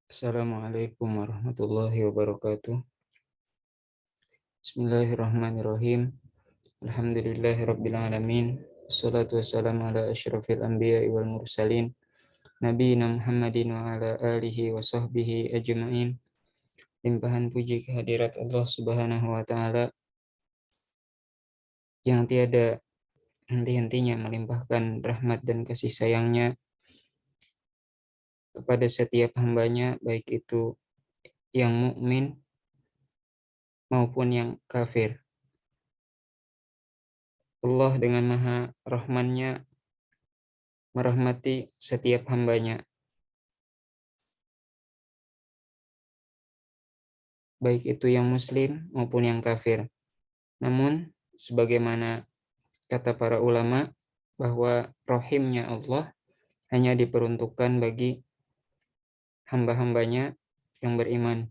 Assalamualaikum warahmatullahi wabarakatuh. Bismillahirrahmanirrahim. Alhamdulillahirabbil alamin. Wassalatu wassalamu ala asyrafil anbiya'i wal mursalin nabiyina Muhammadin wa ala alihi wa sahbihi ajma'in. Limpahan puji kehadirat Allah Subhanahu wa taala yang tiada henti-hentinya melimpahkan rahmat dan kasih sayangnya kepada setiap hambanya, baik itu yang mukmin maupun yang kafir. Allah dengan maha rahmannya merahmati setiap hambanya, baik itu yang muslim maupun yang kafir. Namun, sebagaimana kata para ulama, bahwa rahimnya Allah hanya diperuntukkan bagi hamba-hambanya yang beriman.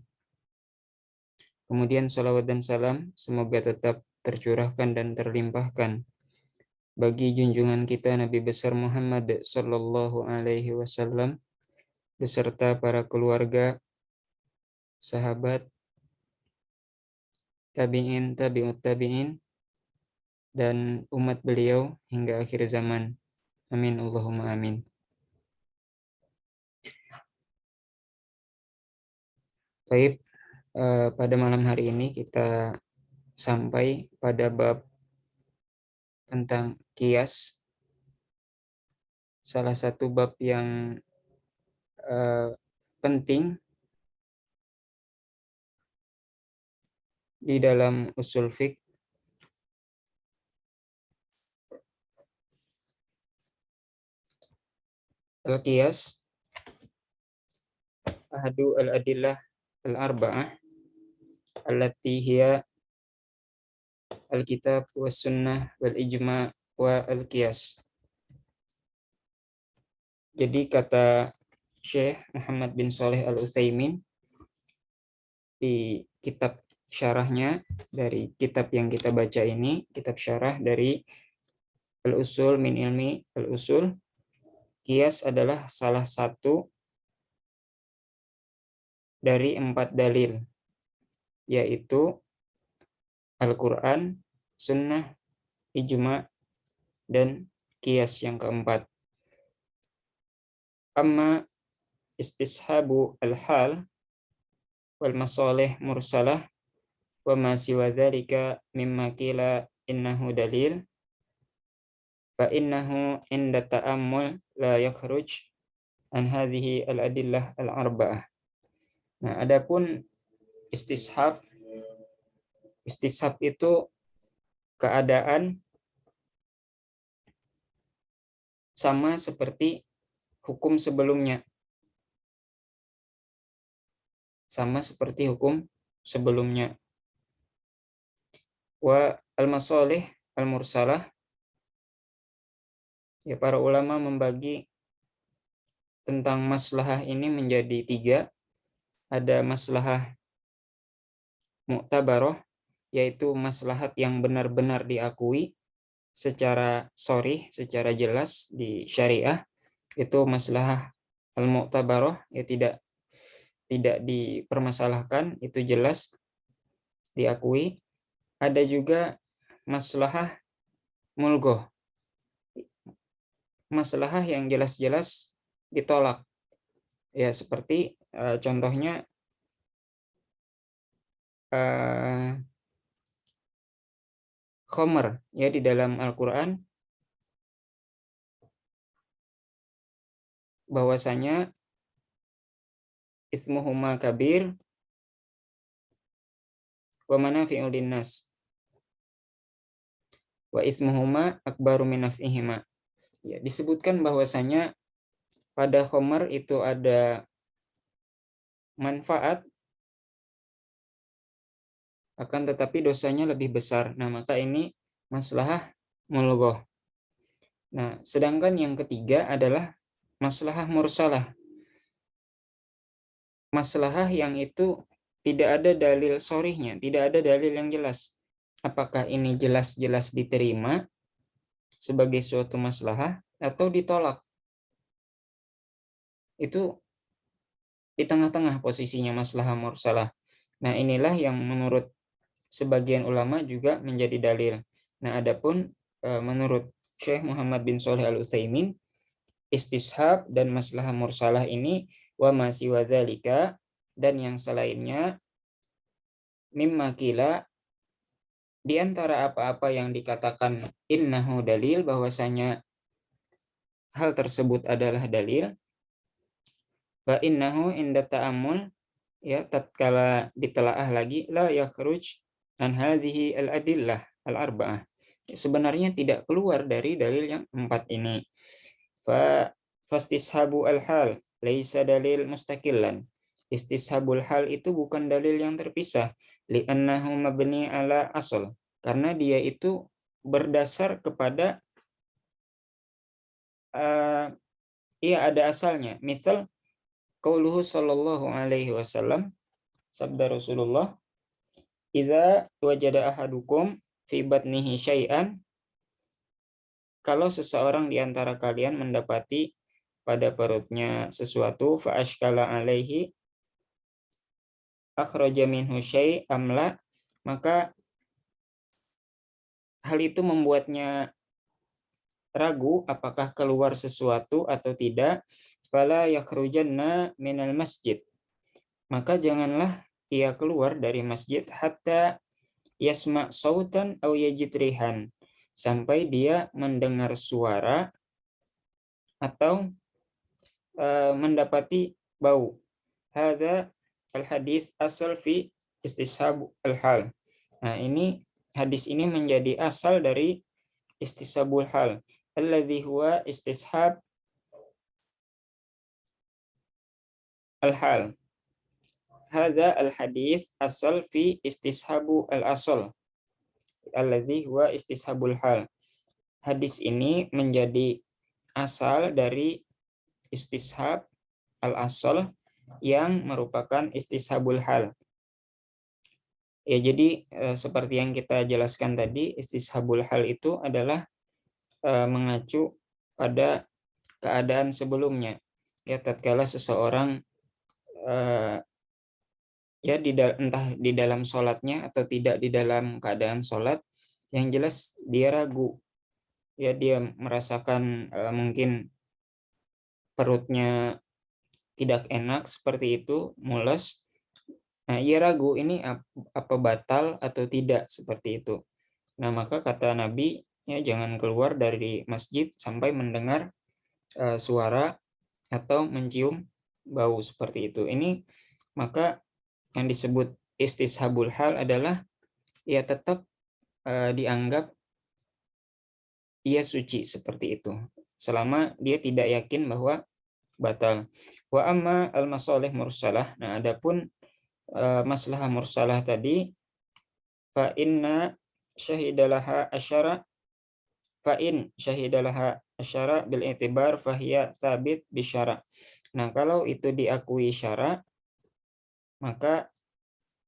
Kemudian salawat dan salam semoga tetap tercurahkan dan terlimpahkan bagi junjungan kita Nabi besar Muhammad sallallahu alaihi wasallam beserta para keluarga, sahabat, tabi'in, tabi'ut tabi'in, dan umat beliau hingga akhir zaman. Amin Allahumma amin. Baik, pada malam hari ini kita sampai pada bab tentang kias, salah satu bab yang penting di dalam usul fiqh. Al-qiyas ahadu al-adillah al-arba'ah allati hiya al-kitab was sunnah wal ijma' wa al-qiyas. Jadi kata Syekh Muhammad bin Shalih Al-Utsaimin di kitab syarahnya dari kitab yang kita baca ini, kitab syarah dari Al-Usul min ilmi Al-Usul, qiyas adalah salah satu dari 4 dalil, yaitu Al-Quran, Sunnah, Ijma', dan qiyas yang keempat. Amma istishabu al-hal wal masalih mursalah wa ma siwa dzalika mimma qila innahu dalil fa innahu inda ta'ammul la yakhruj an hadhihi al-adillah al-arba'ah. Nah, adapun istishab itu keadaan sama seperti hukum sebelumnya. Sama seperti hukum sebelumnya. Wa al-masalih al-mursalah, ya, para ulama membagi tentang maslahah ini menjadi 3. Ada maslahah mu'tabaroh, yaitu maslahat yang benar-benar diakui secara sharih, secara jelas di syariah. Itu maslahah al-mu'tabaroh, ya, tidak dipermasalahkan, itu jelas diakui. Ada juga maslahah mulgoh, maslahah yang jelas-jelas ditolak. Ya, seperti contohnya khomer, ya, di dalam Al-Quran bahwasanya ismuhuma kabir wa manafi'u linnas wa ismuhuma akbaru min naf'ihima. Ya, disebutkan bahwasanya pada khomer itu ada manfaat, akan tetapi dosanya lebih besar. Nah, maka ini maslahah mulgoh. Nah, sedangkan yang ketiga adalah maslahah mursalah. Maslahah yang itu tidak ada dalil sorihnya, tidak ada dalil yang jelas. Apakah ini jelas-jelas diterima sebagai suatu maslahah atau ditolak. Itu di tengah-tengah posisinya maslahah mursalah. Nah, inilah yang menurut sebagian ulama juga menjadi dalil. Nah, adapun menurut Syekh Muhammad bin Shalih Al-Utsaimin, istishab dan maslahah mursalah ini wa ma siwa dzalika, dan yang selainnya, mimma kila, di antara apa-apa yang dikatakan innahu dalil, bahwasanya hal tersebut adalah dalil, fa innahu inda ta'ammul, ya tatkala ditelaah lagi, la yakhruj an hadhihi al-adillah al-arba'ah, sebenarnya tidak keluar dari dalil yang 4 ini. Fa fastishabu al-hal laisa dalil mustaqillan, istishabul hal itu bukan dalil yang terpisah, li'annahu mabni ala asal, karena dia itu berdasar kepada ia ada asalnya. Misal qauluhu sallallahu alaihi wasallam, sabda Rasulullah, idza wajada ahadukum fi batnihi syai'an, kalau seseorang di antara kalian mendapati pada perutnya sesuatu, fa ashkala alaihi akhraja minhu syai' amla, maka hal itu membuatnya ragu apakah keluar sesuatu atau tidak, fala yakhrujanna minal masjid, maka janganlah ia keluar dari masjid, hatta yasma sautan au yajid rihan, sampai dia mendengar suara atau mendapati bau. Hadza al-hadis asal fi istishab al-hal. Nah, ini hadis ini menjadi asal dari istishabul hal, alladzi huwa istishab al-hal. Hadza al-hadis asal fi istishabu al-asal, alladzi huwa istishabul hal. Hadis ini menjadi asal dari istishab al-asal yang merupakan istishabul hal. Ya, jadi seperti yang kita jelaskan tadi, istishabul hal itu adalah mengacu pada keadaan sebelumnya. Ya, tatkala seseorang ya entah di dalam sholatnya atau tidak di dalam keadaan sholat, yang jelas dia ragu. Ya, dia merasakan mungkin perutnya tidak enak seperti itu, mules. Nah, ia ragu ini apa batal atau tidak seperti itu. Nah, maka kata Nabi, ya jangan keluar dari masjid sampai mendengar suara atau mencium bau seperti itu. Ini maka yang disebut istishabul hal adalah ya tetap dianggap ia suci seperti itu, selama dia tidak yakin bahwa batal. Wa amma al-masalih mursalah, nah adapun maslahah mursalah tadi, fa inna syahidalaha asyara, fa in syahidalaha asyara bil i'tibar fahiya tsabit bisyara. Nah, kalau itu diakui syara, maka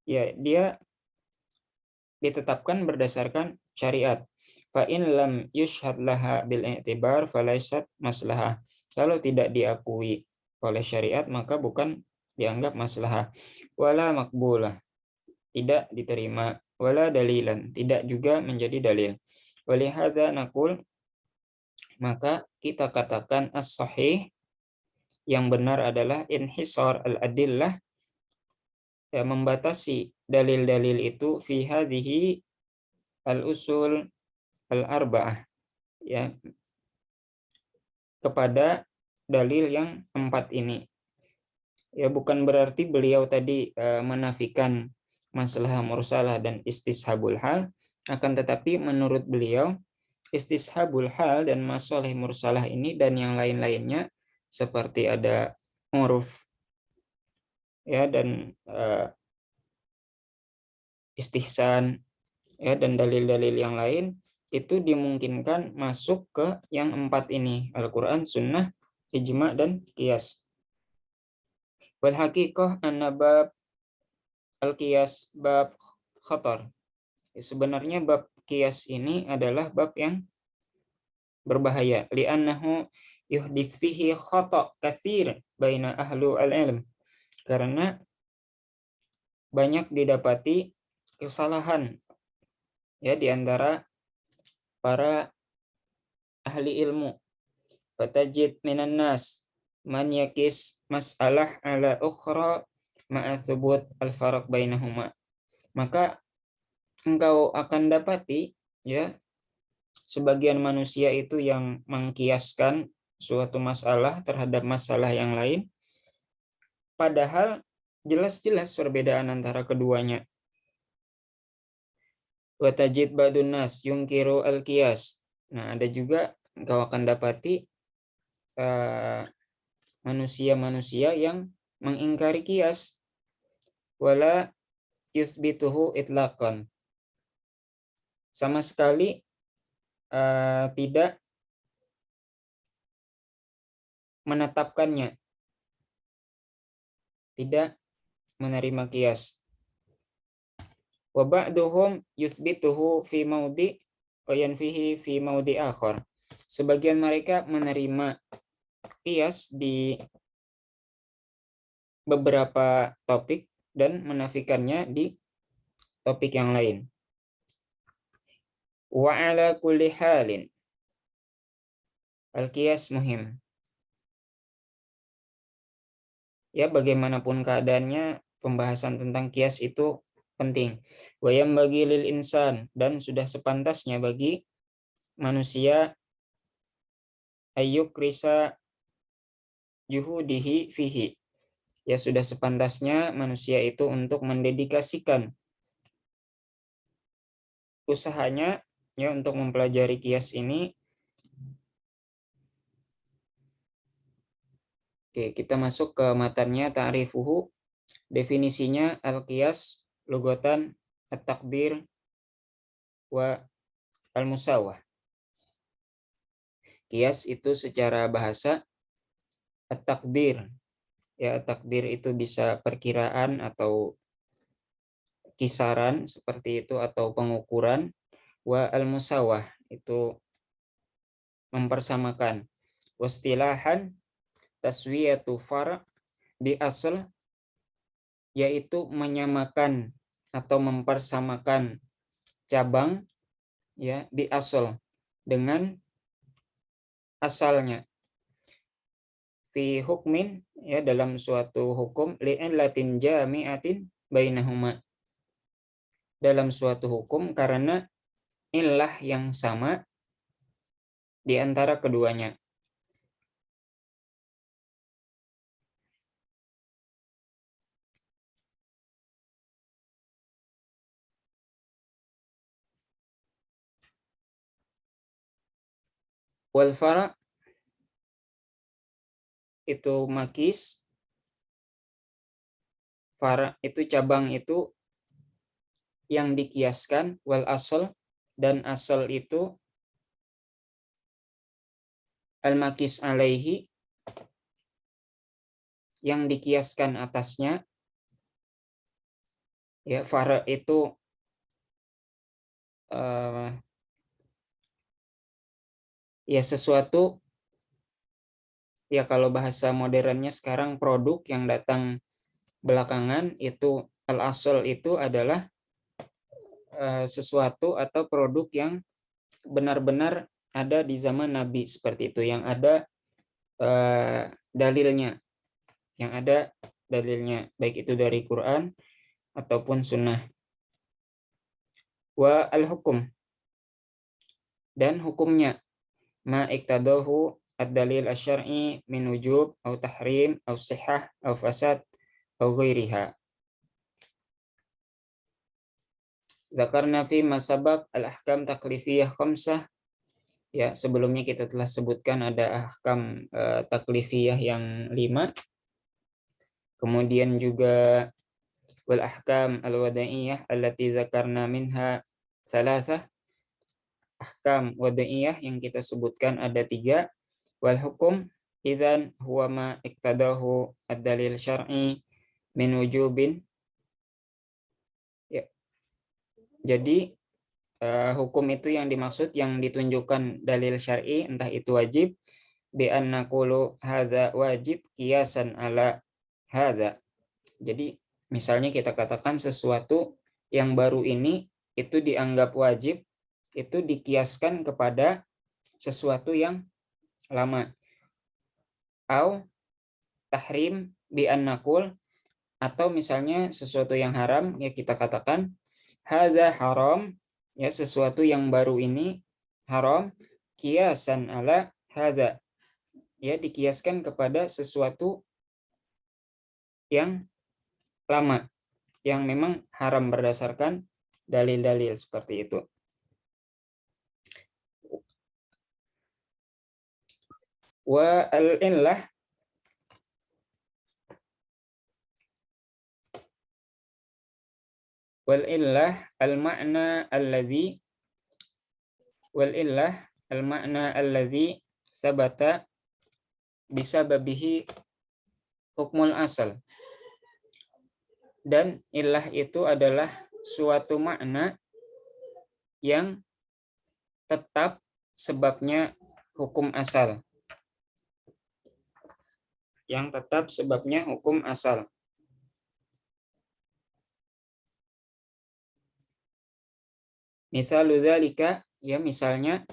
ya dia ditetapkan berdasarkan syariat. Fa in lam yushhad laha bil i'tibar falaysat maslahah. Kalau tidak diakui oleh syariat, maka bukan dianggap maslahah. Wala makbulah, tidak diterima. Wala dalilan, tidak juga menjadi dalil. Walihadza naqul, maka kita katakan as-sahih, yang benar adalah inhisar al-adillah, ya, membatasi dalil-dalil itu fi hadhihi al-usul al-arba'ah, ya, kepada dalil yang 4 ini. Ya, bukan berarti beliau tadi menafikan masalah mursalah dan istishabul hal, akan tetapi menurut beliau istishabul hal dan masalah mursalah ini dan yang lain-lainnya seperti ada uruf, ya, dan istihsan, ya, dan dalil-dalil yang lain itu dimungkinkan masuk ke yang 4 ini, Al-Quran, Sunnah, Ijma, dan Qiyas. Wal haqiqah anna bab al-qiyas bab khatar. Sebenarnya bab qiyas ini adalah bab yang berbahaya. Li'annahu yuhdits fihi khata' katsir baina ahlu al-ilm. karena banyak didapati kesalahan ya di antara para ahli ilmu. Fatajid minan nas man yakis mas'alah ala ukhra ma'a thubut al-faraq bainahuma. Maka engkau akan dapati ya sebagian manusia itu yang mengkiaskan suatu masalah terhadap masalah yang lain, padahal jelas-jelas perbedaan antara keduanya. Wa tajid ba'dun nas yungkiru al-qiyas. Nah, ada juga engkau akan dapati manusia-manusia yang mengingkari qiyas, wala yusbituhu itlaqan. Sama sekali tidak menetapkannya, tidak menerima qiyas. Wa ba'duhum yusbituhu fi maudi wa yanfihi fi maudi akhar. Sebagian mereka menerima qiyas di beberapa topik dan menafikannya di topik yang lain. Wa ala kulli halin al-qiyas muhim. Ya, bagaimanapun keadaannya, pembahasan tentang qiyas itu penting. Wa yambagi lil insan, dan sudah sepantasnya bagi manusia ayyuk risa juhudihi fihi. Ya, sudah sepantasnya manusia itu untuk mendedikasikan usahanya ya untuk mempelajari qiyas ini. Oke, kita masuk ke matanya. Ta'rifuhu, definisinya al-qiyas lugatan at-taqdir wa al-musawah. Qiyas itu secara bahasa at-taqdir. Ya, at-taqdir itu bisa perkiraan atau kisaran seperti itu atau pengukuran. Wa al-musawah itu mempersamakan. Wastilahan taswiyatu far' bi asl, yaitu menyamakan atau mempersamakan cabang ya bi asl dengan asalnya. Fi hukmin, ya dalam suatu hukum, li'illatin jami'atin bainahuma, dalam suatu hukum karena illah yang sama di antara keduanya. Wal fara' itu makis, fara' itu cabang itu yang dikiaskan, wal asal, dan asal itu al makis alaihi, yang dikiaskan atasnya. Ya, fara' itu ya sesuatu, ya kalau bahasa modernnya sekarang produk yang datang belakangan. Itu al-asal itu adalah sesuatu atau produk yang benar-benar ada di zaman Nabi, seperti itu, yang ada dalilnya, baik itu dari Quran ataupun sunnah. Wa al-hukum, dan hukumnya, ma iktadahu ad-dalil asy-syar'i min wujub atau tahrim atau sihah atau fasad atau ghairiha. Zakarna fi masabak al-ahkam taklifiyah khamsah. Ya, sebelumnya kita telah sebutkan ada ahkam taklifiyah yang 5. Kemudian juga wal ahkam al-wadaiyah allati zakarna minha salasah. Ahkam wadaiyah yang kita sebutkan ada 3. Wal hukum idzan huwa ma iktadahu ad-dalil syar'i min wujubin. Ya. Jadi hukum itu yang dimaksud yang ditunjukkan dalil syar'i, entah itu wajib, bi an naqulu hadza wajib qiyasan ala hadza. Jadi misalnya kita katakan sesuatu yang baru ini itu dianggap wajib, itu dikiaskan kepada sesuatu yang lama. Au tahrim bi annaqul, atau misalnya sesuatu yang haram, ya kita katakan hadza haram, ya sesuatu yang baru ini haram, kiasan ala hadza, ya dikiaskan kepada sesuatu yang lama, yang memang haram berdasarkan dalil-dalil seperti itu. Wa al-illah wal illah al-ma'na alladhi wal illah al-ma'na alladhi sabata bisababihi hukmul asal. Dan illah itu adalah suatu makna yang tetap sebabnya hukum asal. Yang tetap sebabnya hukum asal. Misalu dzalika, ya misalnya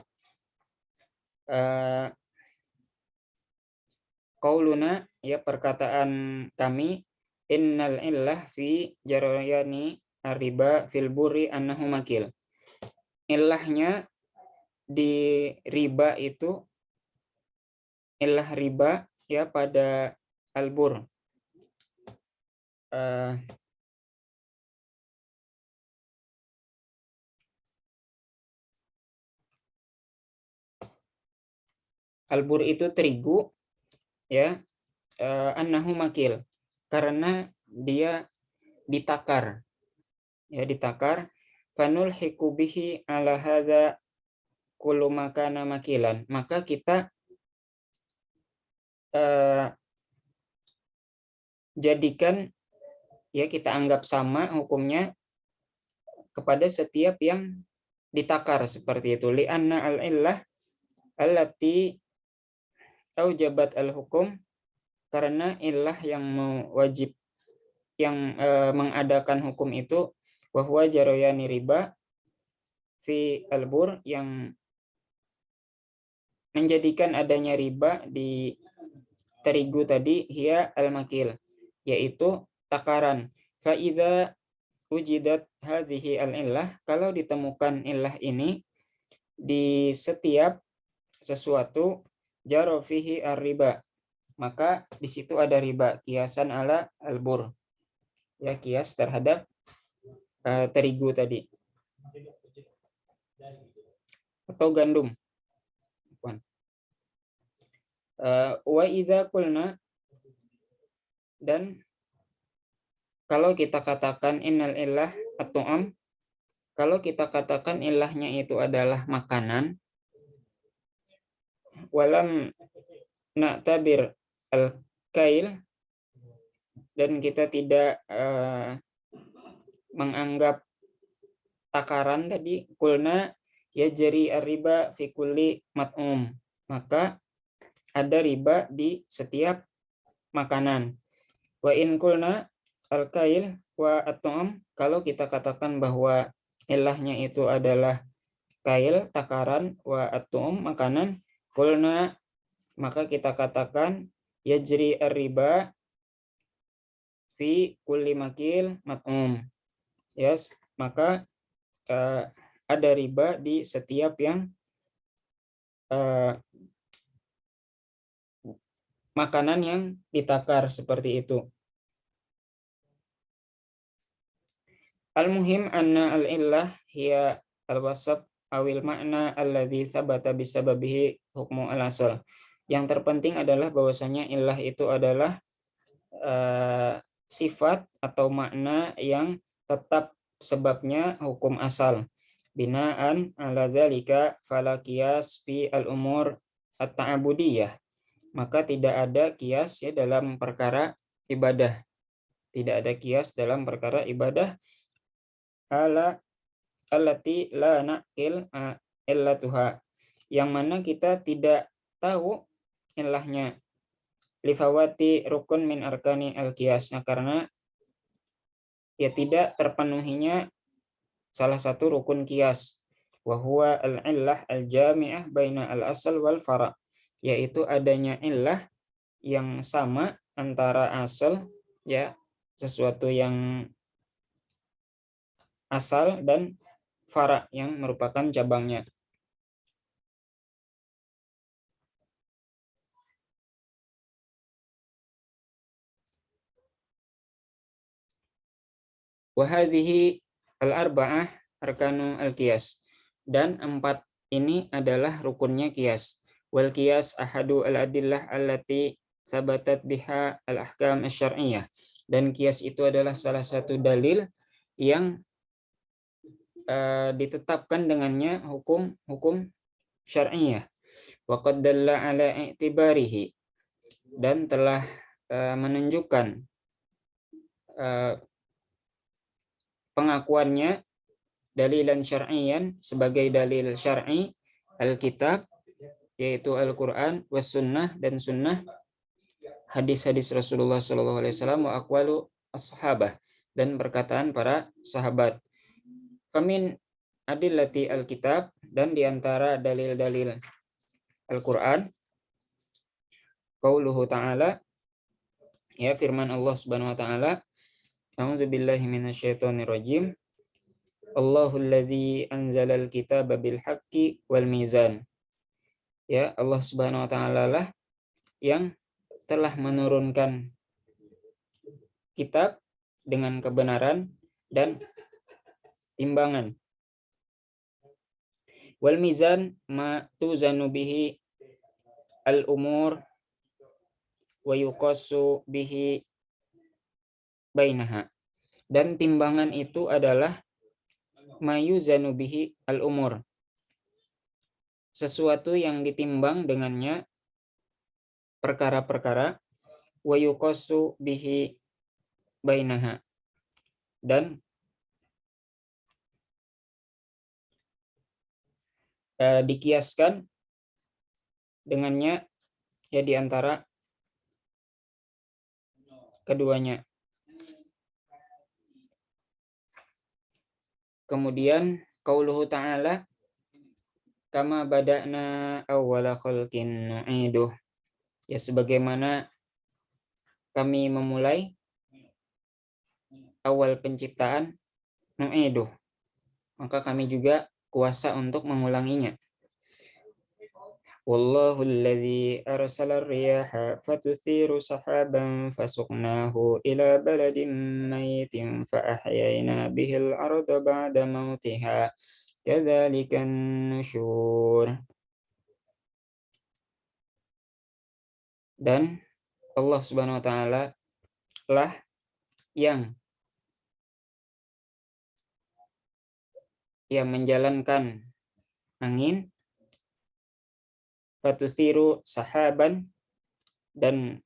qauluna, ya perkataan kami, innal illah fi jarayani riba fil burri annahu makil. Illahnya di riba itu, illah riba ya pada albur, albur itu terigu, ya, annahu makil, karena dia ditakar, ya ditakar. Fanul hikubihi ala hadza kullu makana makilan, maka kita jadikan, ya kita anggap sama hukumnya kepada setiap yang ditakar seperti itu. Li'anna al-illah allati aujabat al-hukum, karena illah yang wajib, yang mengadakan hukum itu, bahwa jarayani riba fi albur, yang menjadikan adanya riba di terigu tadi, hiya al-makil, yaitu takaran. Fa idza ujidat hadhihi al-illah, kalau ditemukan illah ini di setiap sesuatu, jaro fihi ar-riba, maka di situ ada riba, kiasan ala albur, ya kias terhadap terigu tadi atau gandum. Wa idza qulna, dan kalau kita katakan innal illah at-tu'am, kalau kita katakan ilahnya itu adalah makanan, walam na'tabir al-kail, dan kita tidak menganggap takaran tadi, kulna yajri ar-riba fi kulli mat'um, maka ada riba di setiap makanan. Wa in kulna al-kail wa at-tu'am, kalau kita katakan bahwa ilahnya itu adalah kail, takaran, wa at-tu'am, makanan, kulna, maka kita katakan yajri ar-riba fi kulli makil mat'um, yes, maka ada riba di setiap yang makanan yang ditakar seperti itu. Al-muhim anna al-illah hiya al-wasab awil makna alladhi sabata bisababihi hukmu al-asal. Yang terpenting adalah bahwasanya illah itu adalah sifat atau makna yang tetap sebabnya hukum asal. Binaan ala dzalika fala qiyas fi al-umur at-ta'budiyah. Maka tidak ada kias ya dalam perkara ibadah. Tidak ada kias dalam perkara ibadah allati la naqil illatuha, yang mana kita tidak tahu ilahnya, lifawati rukun min arkani al-qiyas, karena ya tidak terpenuhinya salah satu rukun kias, wa huwa al-illah al-jami'ah baina al-asal wal fara', yaitu adanya illah yang sama antara asal, ya, sesuatu yang asal, dan fara' yang merupakan cabangnya. Wa hadhihi al-arba'ah arkanu al-qiyas, dan 4 ini adalah rukunnya qiyas. Wal qiyas ahadu al-adillah allati sabatat biha al-ahkam asy-syar'iyyah, dan qiyas itu adalah salah satu dalil yang ditetapkan dengannya hukum-hukum syar'iyyah. Wa qad dalla ala i'tibarihi, dan telah menunjukkan pengakuannya dalilan syar'iyan, sebagai dalil syar'i, Alkitab yaitu Al-Qur'an, was sunnah, dan sunnah, hadis-hadis Rasulullah SAW, wa aqwalu as-sahabah, dan perkataan para sahabat. Famin adillati Alkitab, dan diantara dalil-dalil Al-Qur'an, qauluhu ta'ala, ya, firman Allah Subhanahu wa taala, a'udzubillahi minasyaitonir rajim, Allahul ladzi anzalal kitaba bil haqqi wal mizan. Ya, Allah Subhanahu wa taala lah yang telah menurunkan kitab dengan kebenaran dan timbangan. Wal mizan ma tuzanu bihi al umur wa yuqassu bihi bainaha. Dan timbangan itu adalah mayuzanu bihi al umur, sesuatu yang ditimbang dengannya perkara-perkara, wa yuqassu bihi bainaha, dan dikiaskan dengannya, ya, di antara keduanya. Kemudian qauluhu ta'ala, kama bada'na awwala khalqin nu'iduh, ya, sebagaimana kami memulai awal penciptaan, nu'iduh, maka kami juga kuasa untuk mengulanginya. Wallahu alladzi arsala ar-riyaha fatuthiru sahaban fasuqnahu ila baladin mayyitin fa ahyayna bihil arda ba'da mautiha kadzalikan nusyur. Dan Allah Subhanahu wa taala lah yang menjalankan angin, fatusiru sahaban, dan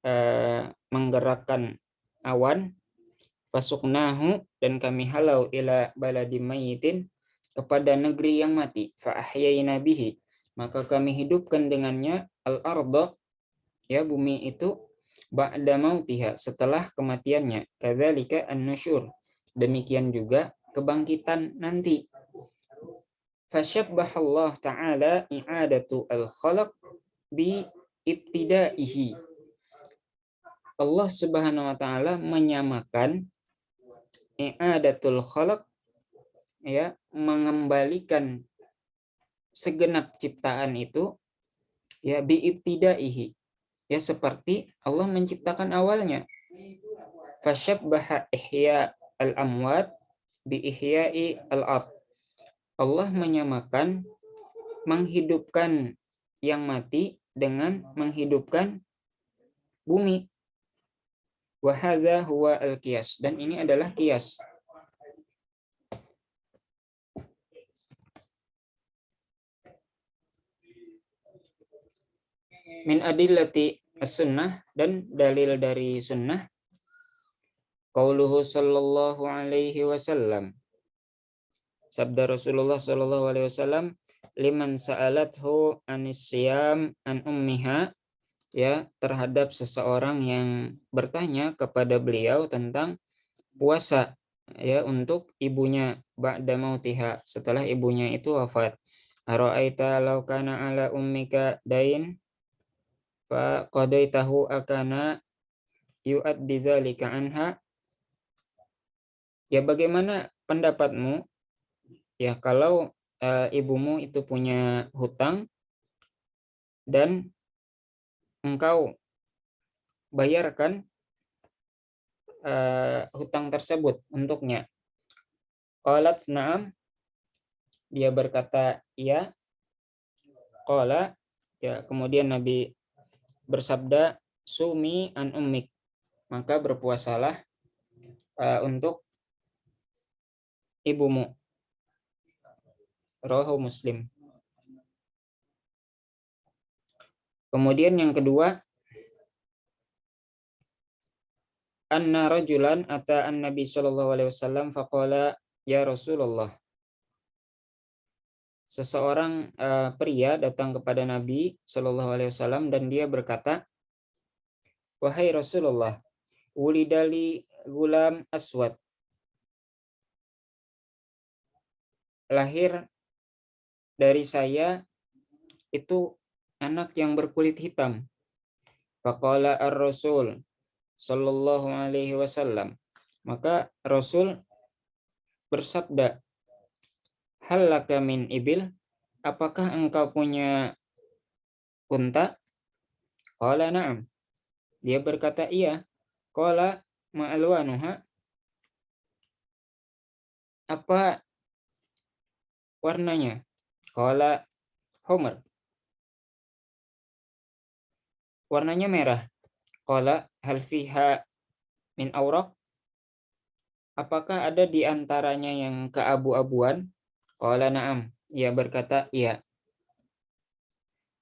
menggerakkan awan, fasuknahu, dan kami halau, ila baladi mayyitin, kepada negeri yang mati, fa ahyayna bihi, maka kami hidupkan dengannya al-arda, ya, bumi itu, ba'da mautiha, setelah kematiannya, kadzalika an-nusyur, demikian juga kebangkitan nanti. Fasyabbahallah ta'ala i'adatu al-khalaq bi ibtidaihi. Allah Subhanahu wa taala menyamakan i'adatul khalaq, ya, mengembalikan segenap ciptaan itu, ya, bi ibtidaihi, ya, seperti Allah menciptakan awalnya. Fasyabbaha ihya al-amwat bi ihya'i al-ard. Allah menyamakan menghidupkan yang mati dengan menghidupkan bumi. Wa hadza huwa al-qiyas, dan ini adalah qiyas. Min adillati as-sunnah, dan dalil dari sunnah, qauluhu sallallahu alaihi wasallam, sabda Rasulullah sallallahu alaihi wasallam, liman sa'alathu anis siyam an ummiha, ya, terhadap seseorang yang bertanya kepada beliau tentang puasa ya untuk ibunya ba'da mautiha, setelah ibunya itu wafat. Ara'aita law kana ala ummika dain fa qadaitahu akana yu'addi dzalika anha. Ya bagaimana pendapatmu ya kalau ibumu itu punya hutang dan engkau bayarkan hutang tersebut untuknya. Qalat na'am, dia berkata iya. Qala, ya kemudian Nabi bersabda, sumi an ummik, maka berpuasalah untuk ibumu. Rawahu Muslim. Kemudian yang kedua, anna rajulan ata an-nabi sallallahu alaihi wasallam faqala ya Rasulullah. Seseorang pria datang kepada Nabi sallallahu alaihi wasallam dan dia berkata, wahai Rasulullah, wulidali gulam aswad. Lahir dari saya itu anak yang berkulit hitam. Faqala ar-Rasul sallallahu alaihi wasallam. Maka Rasul bersabda, hal laka min ibil? Apakah engkau punya unta? Qala na'am. Dia berkata iya. Qala ma'alwanuha? Apa warnanya? Qala humar. Warnanya merah. Qala hal fiha min awraq? Apakah ada di antaranya yang keabu-abuan? Qala na'am. Ia berkata iya.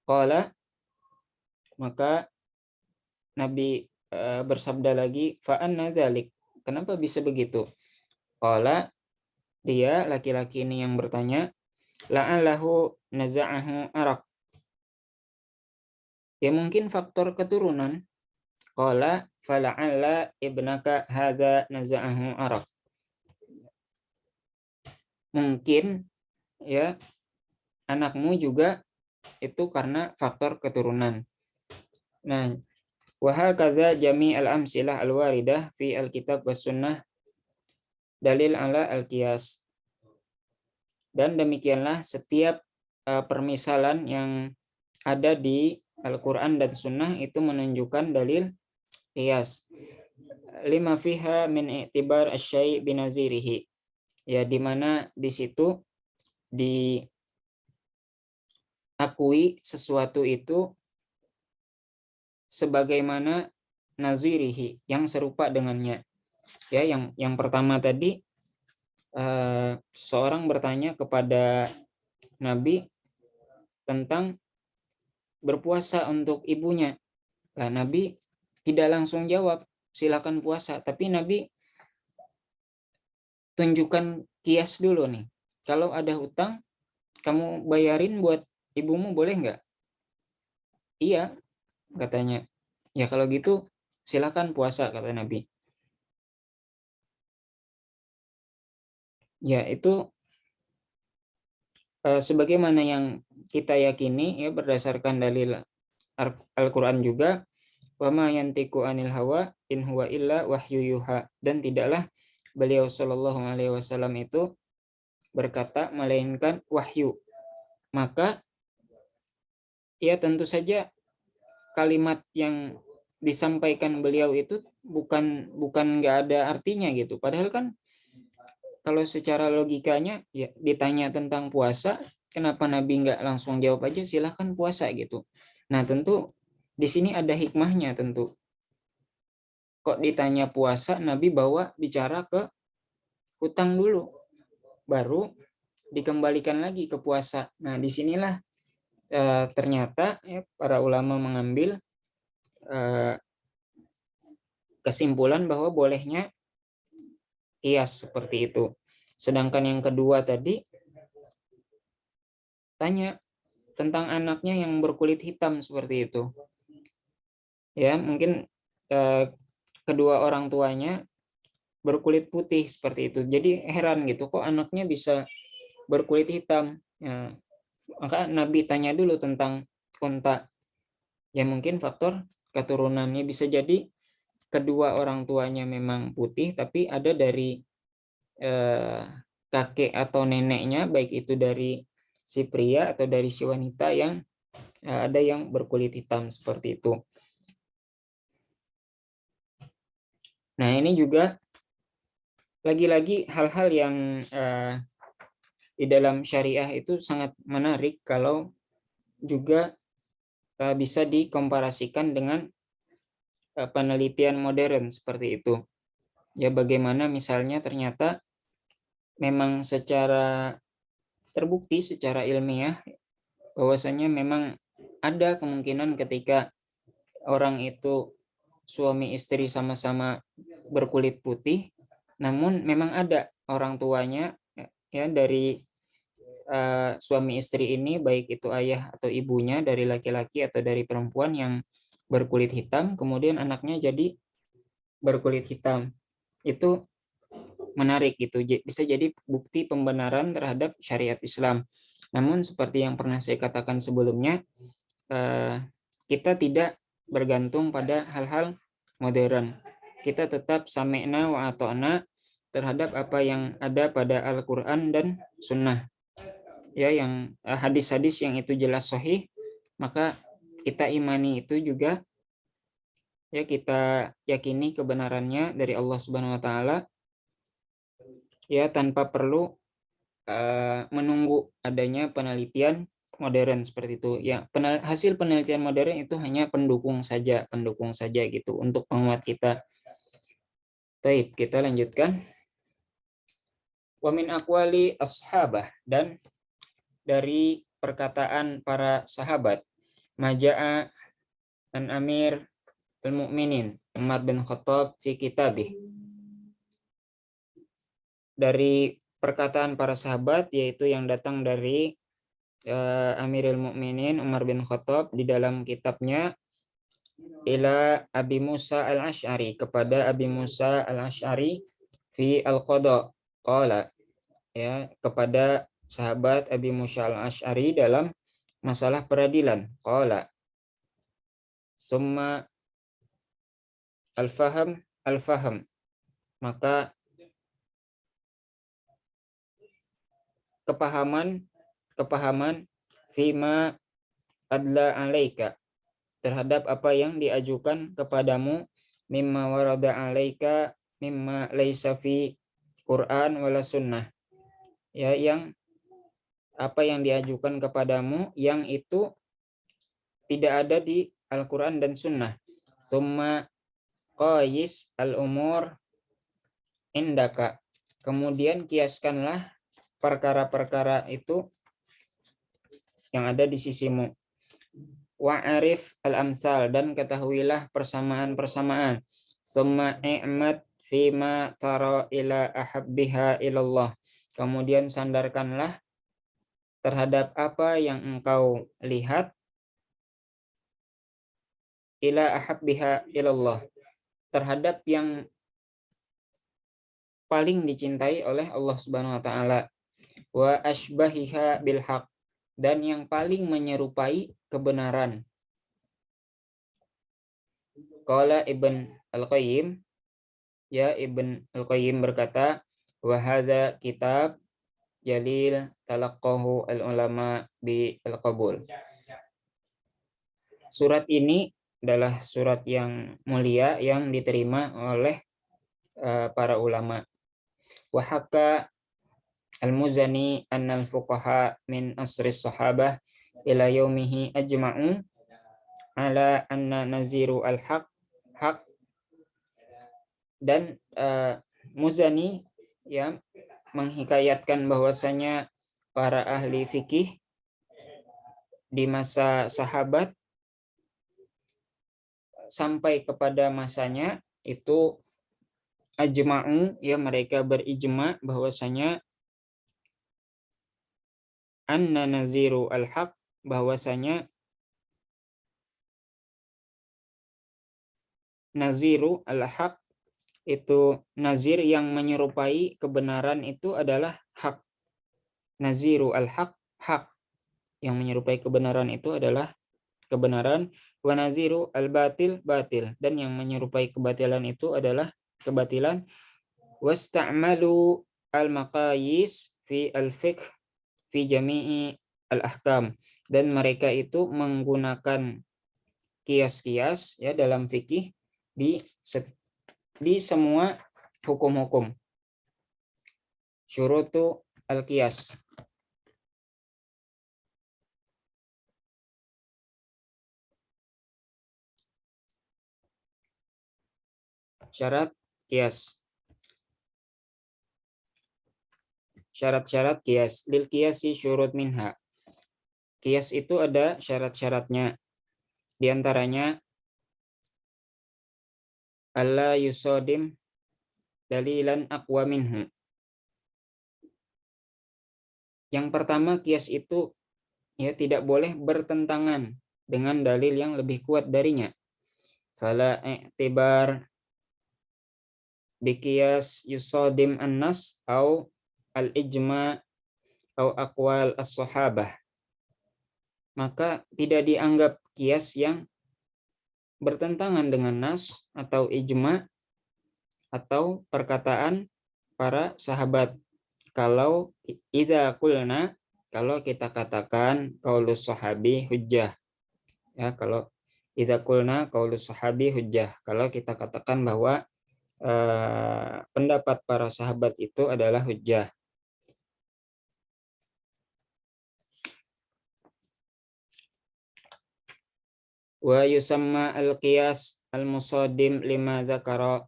Qala, maka Nabi bersabda lagi, fa'anna dzalik. Kenapa bisa begitu? Qala, dia laki-laki ini yang bertanya, la'allahu naza'ahu arak. Ya mungkin faktor keturunan. Qala fala'alla ibnaka hadza naza'ahu arak. Mungkin ya anakmu juga itu karena faktor keturunan. Nah, wa hakadza jami' al-amsilah al-waridah fi al-kitab was sunnah dalil ala al-qiyas. Dan demikianlah setiap permisalan yang ada di Al-Quran dan Sunnah itu menunjukkan dalil qiyas. Lima fiha min i'tibar asy-syai' binazirihi. Ya, di mana di situ diakui sesuatu itu sebagaimana nazirihi, yang serupa dengannya. Ya, yang pertama tadi seorang bertanya kepada Nabi tentang berpuasa untuk ibunya. Nah, Nabi tidak langsung jawab, silakan puasa. Tapi Nabi tunjukkan kias dulu nih. Kalau ada hutang, kamu bayarin buat ibumu boleh nggak? Iya, katanya. Ya kalau gitu silakan puasa, kata Nabi. Ya itu sebagaimana yang kita yakini ya berdasarkan dalil Al-Quran juga, wa ma yantiqu anil hawa in huwa illa wahyu yuha, dan tidaklah beliau Shallallahu alaihi wasallam itu berkata melainkan wahyu. Maka ya tentu saja kalimat yang disampaikan beliau itu bukan nggak ada artinya gitu. Padahal kan kalau secara logikanya ya ditanya tentang puasa, kenapa Nabi nggak langsung jawab aja silahkan puasa gitu. Nah tentu di sini ada hikmahnya tentu. Kok ditanya puasa, Nabi bawa bicara ke hutang dulu, baru dikembalikan lagi ke puasa. Nah disinilah ternyata ya, para ulama mengambil kesimpulan bahwa bolehnya kias seperti itu. Sedangkan yang kedua tadi tanya tentang anaknya yang berkulit hitam seperti itu. Ya, mungkin kedua orang tuanya berkulit putih seperti itu. Jadi heran gitu, kok anaknya bisa berkulit hitam. Ya, maka Nabi tanya dulu tentang unta. Ya mungkin faktor keturunannya, bisa jadi kedua orang tuanya memang putih, tapi ada dari kakek atau neneknya, baik itu dari si pria atau dari si wanita, yang ada yang berkulit hitam seperti itu. Nah, ini juga lagi-lagi hal-hal yang di dalam syariah itu sangat menarik kalau juga bisa dikomparasikan dengan penelitian modern seperti itu. Ya, bagaimana misalnya ternyata memang secara terbukti, secara ilmiah, bahwasanya memang ada kemungkinan ketika orang itu suami istri sama-sama berkulit putih, namun memang ada orang tuanya ya dari suami istri ini, baik itu ayah atau ibunya dari laki-laki atau dari perempuan, yang berkulit hitam, kemudian anaknya jadi berkulit hitam. Itu menarik gitu, bisa jadi bukti pembenaran terhadap syariat Islam. Namun seperti yang pernah saya katakan sebelumnya, kita tidak bergantung pada hal-hal modern. Kita tetap sami'na wa ata'na terhadap apa yang ada pada Al-Quran dan Sunnah. Ya, yang hadis-hadis yang itu jelas sahih, maka kita imani itu juga, ya kita yakini kebenarannya dari Allah Subhanahu wa taala, ya tanpa perlu menunggu adanya penelitian modern seperti itu. Ya, hasil penelitian modern itu hanya pendukung saja gitu untuk penguat kita. Taib, kita lanjutkan. Wa min aqwali ashabah, dan dari perkataan para sahabat, maja'a an Amir al-Mu'minin Umar bin Khattab fi kitabih. Dari perkataan para sahabat, yaitu yang datang dari Amirul Mukminin Umar bin Khattab di dalam kitabnya, ila Abi Musa al-Ash'ari, kepada Abi Musa al-Ash'ari, fi al-Qada, qala, ya kepada sahabat Abi Musa al-Ash'ari dalam masalah peradilan, qala, summa al-faham al-faham, maka kepahaman fima adla alaika, terhadap apa yang diajukan kepadamu, mimma warada alaika mimma laisa fi Quran wala sunnah, ya yang apa yang diajukan kepadamu yang itu tidak ada di Al-Quran dan Sunnah. Summa qais al-umur indaka, kemudian kiaskanlah perkara-perkara itu yang ada di sisimu. Wa'arif al-amsal, dan ketahuilah persamaan-persamaan. Summa i'mad fima tara ila ahabbiha ilallah, kemudian sandarkanlah terhadap apa yang engkau lihat, ila ahabbiha ilallah, terhadap yang paling dicintai oleh Allah Subhanahu wa taala, wa ashbahiha bil haq, dan yang paling menyerupai kebenaran. Qala Ibn Al-Qayyim, ya Ibn Al-Qayyim berkata, wa hadza kitab jalil talaqqahu al-ulama bi al-qabul. Surat ini adalah surat yang mulia yang diterima oleh para ulama. Wa hakka al-Muzani anna al-fuqaha min asri sahabah ila yaumihi ajma'u ala anna naziru al-haq haq, dan Muzani ya menghikayatkan bahwasanya para ahli fikih di masa sahabat sampai kepada masanya itu ajma'u, ya mereka berijma bahwasanya anna naziru al-haq, bahwasanya naziru al-haq itu nazir yang menyerupai kebenaran itu adalah hak. Naziru al-haq, hak. Yang menyerupai kebenaran itu adalah kebenaran. Wa naziru al-batil, batil. Dan yang menyerupai kebatilan itu adalah kebatilan. Wasta'malu al-maqayis fi al-fiqh fi jami'i al-ahkam. Dan mereka itu menggunakan kias-kias ya dalam fikih di semua hukum-hukum. Syurutu al-qiyas. Syarat kias. Syarat-syarat kias. Lil kiasi syurut minha. Kias itu ada syarat-syaratnya. Di antaranya alla yusodim dalilan aqwa minhu. Yang pertama, kias itu ya tidak boleh bertentangan dengan dalil yang lebih kuat darinya. Fala i'tibar biqiyas yusodim an-nas au al-ijma au aqwal as-sahabah. Maka tidak dianggap kias yang bertentangan dengan nas atau ijma atau perkataan para sahabat. Kalau idza qulna, kalau kita katakan qaulus sahabi hujjah. Ya, kalau idza qulna qaulus sahabi hujjah, kalau kita katakan bahwa pendapat para sahabat itu adalah hujjah. Wa yusamma al-qiyas al-musadim lima dzakara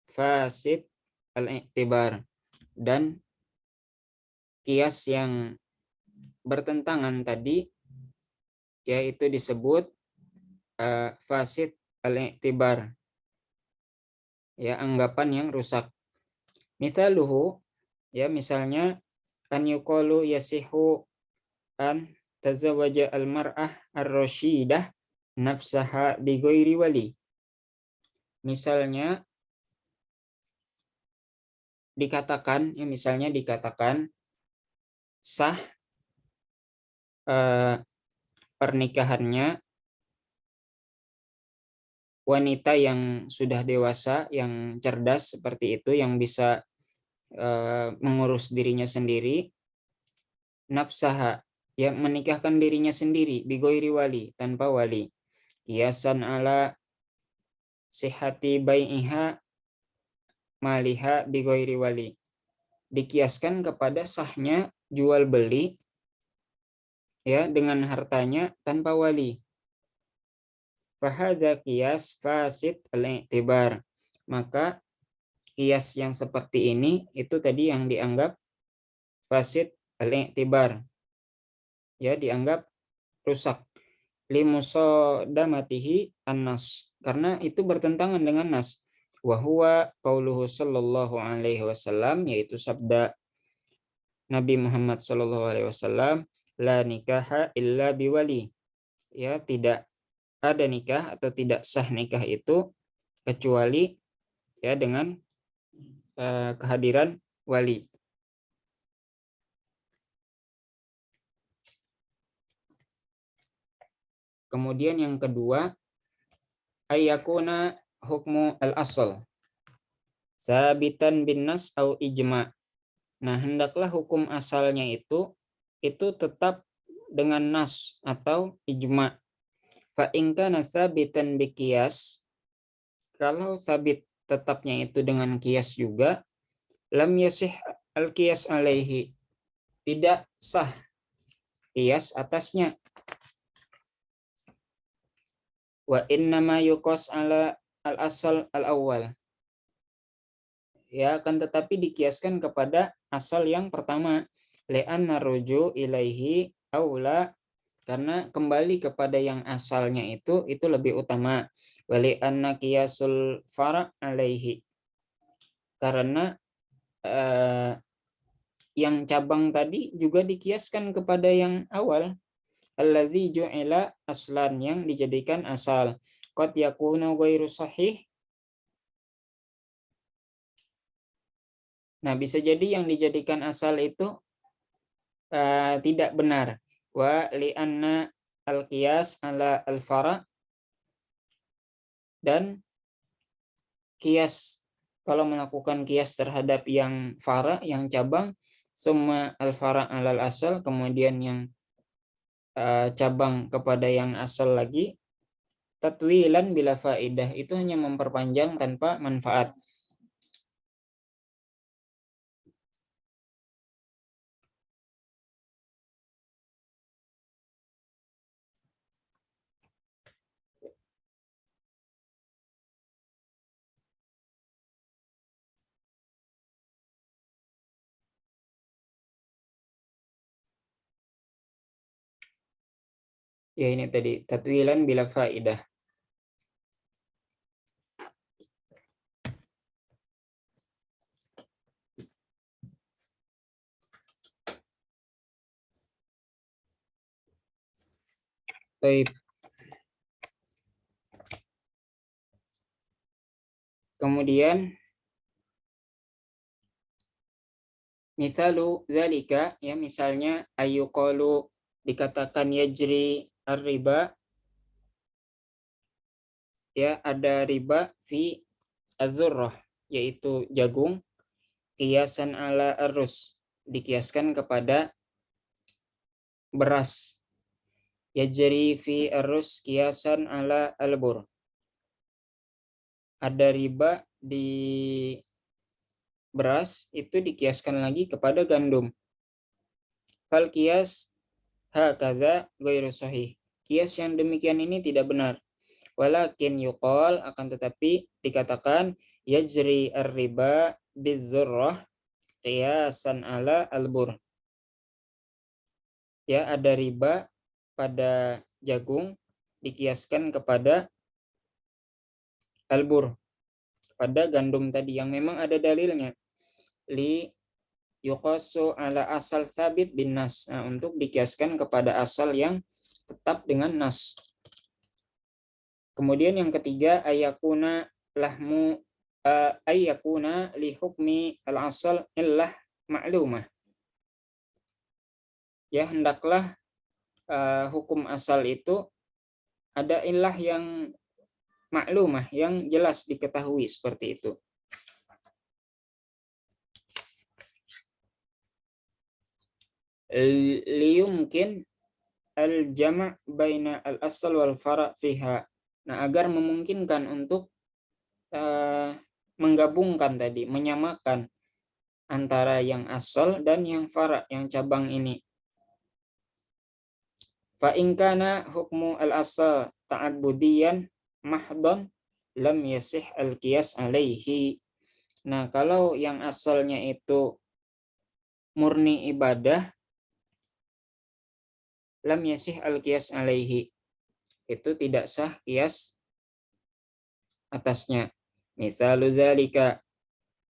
fasid al-i'tibar. Dan kias yang bertentangan tadi yaitu disebut fasid al-i'tibar. Ya, anggapan yang rusak. Misaluhu, ya misalnya an yuqalu yasihu an tazawaja al-mar'ah ar-rasyidah nafsaha bi ghairi wali. Misalnya dikatakan, ya misalnya dikatakan sah pernikahannya wanita yang sudah dewasa, yang cerdas seperti itu, yang bisa mengurus dirinya sendiri, nafsaha, ya menikahkan dirinya sendiri, bigoiri wali, tanpa wali, kiasan ala sihati bai'iha maliha bigoiri wali, dikiaskan kepada sahnya jual beli ya dengan hartanya tanpa wali. Fahadza qiyas fasid al-i'tibar. Maka kias yang seperti ini itu tadi yang dianggap fasid al-i'tibar. Ya, dianggap rusak. Limusadamatihi an-nas. Karena itu bertentangan dengan nas. Wa huwa qauluhu sallallahu alaihi wasallam, yaitu sabda Nabi Muhammad sallallahu alaihi wasallam, la nikaha illa biwali. Ya, tidak ada nikah atau tidak sah nikah itu kecuali ya dengan kehadiran wali. Kemudian yang kedua, ayyakuna hukmu al-asl sabitan bin nas au ijma. Nah, hendaklah hukum asalnya itu tetap dengan nas atau ijma. Fa in kana sabitan bi qiyas, kalau sabit tetapnya itu dengan kias juga, lam yasih al-qiyas alaihi, tidak sah kias atasnya. Wa innama yuqas ala al-asal al-awwal. Ya, akan tetapi dikiaskan kepada asal yang pertama. Li'anna ruju ilaihi aula, karena kembali kepada yang asalnya itu lebih utama. Wali anna qiyasul fara' alaihi, karena yang cabang tadi juga dikiaskan kepada yang awal. Allazi ju'ila aslan, yang dijadikan asal. Qad yakunu ghairu sahih, Nah, bisa jadi yang dijadikan asal itu tidak benar. Wa li'anna al-qiyas ala al-fara, dan kias, kalau melakukan kias terhadap yang fara, yang cabang, semua al-fara alal asal, kemudian yang cabang kepada yang asal lagi, tatwilan bila faidah, itu hanya memperpanjang tanpa manfaat. Ya, ini tadi tatwilan bila faidah. Baik. Kemudian misalu zalika, ya, misalnya ayyuqalu, dikatakan yajri ar-riba, ya, ada riba fi az-zurrah, yaitu jagung, kiasan ala arus, dikiaskan kepada beras. Yajri fi arus kiasan ala albur, ada riba di beras, itu dikiaskan lagi kepada gandum. Fal kias hakaza ghairu sahih, kias yang demikian ini tidak benar. Walakin yuqal, akan tetapi dikatakan, yajri ar-riba bizzurrah qiyasan ala albur, ya, ada riba pada jagung dikiaskan kepada albur, pada gandum tadi, yang memang ada dalilnya. Li yuqasu ala asal sabit bin nas, nah, untuk dikiaskan kepada asal yang tetap dengan nas. Kemudian yang ketiga, ayakuna lahmu ayakuna li hukmi al-asal illah ma'lumah, ya, hendaklah hukum asal itu ada illah yang maklumah, yang jelas diketahui, seperti itu. Liyumkin al-jama' baina al-asal wal fara' fiha, nah, agar memungkinkan untuk menggabungkan tadi, menyamakan antara yang asal dan yang fara', yang cabang ini. Fa in kana hukmu al-asal ta'abbudiyan mahdhan lam yasih al-qiyas alaihi. Nah, kalau yang asalnya itu murni ibadah, lam yasih al-qiyas alaihi, itu tidak sah qiyas atasnya. Misalu zalika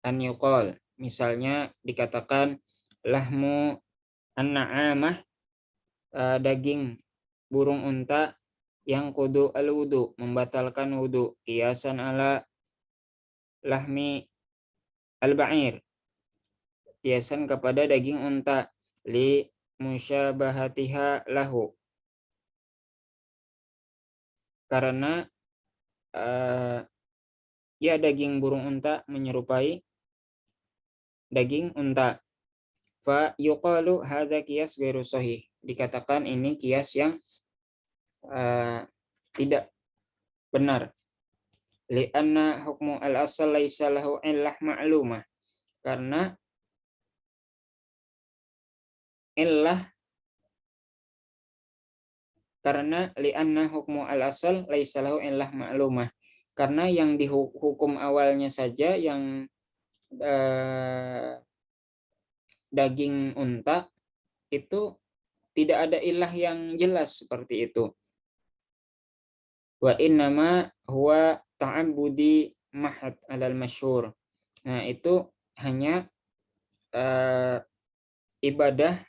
an yuqal, misalnya dikatakan lahmu an-na'amah, daging burung unta, yang kudu al-wudu, membatalkan wudu, kiasan ala lahmi al-ba'ir, kiasan kepada daging unta, li musyabahatiha lahu, karena ya, daging burung unta menyerupai daging unta. Fa yuqalu hadza qiyas ghairu sahih, dikatakan ini kias yang tidak benar. Li'anna hukmu al-asal laisa lahu illah ma'lumah, karena illah, karena li'anna hukmu al-asal laisa lahu illah ma'lumah, karena yang dihukum awalnya saja, yang daging unta, itu tidak ada ilah yang jelas, seperti itu. Wa innama huwa ta'abbudi mahad alal masyhur, nah, itu hanya ibadah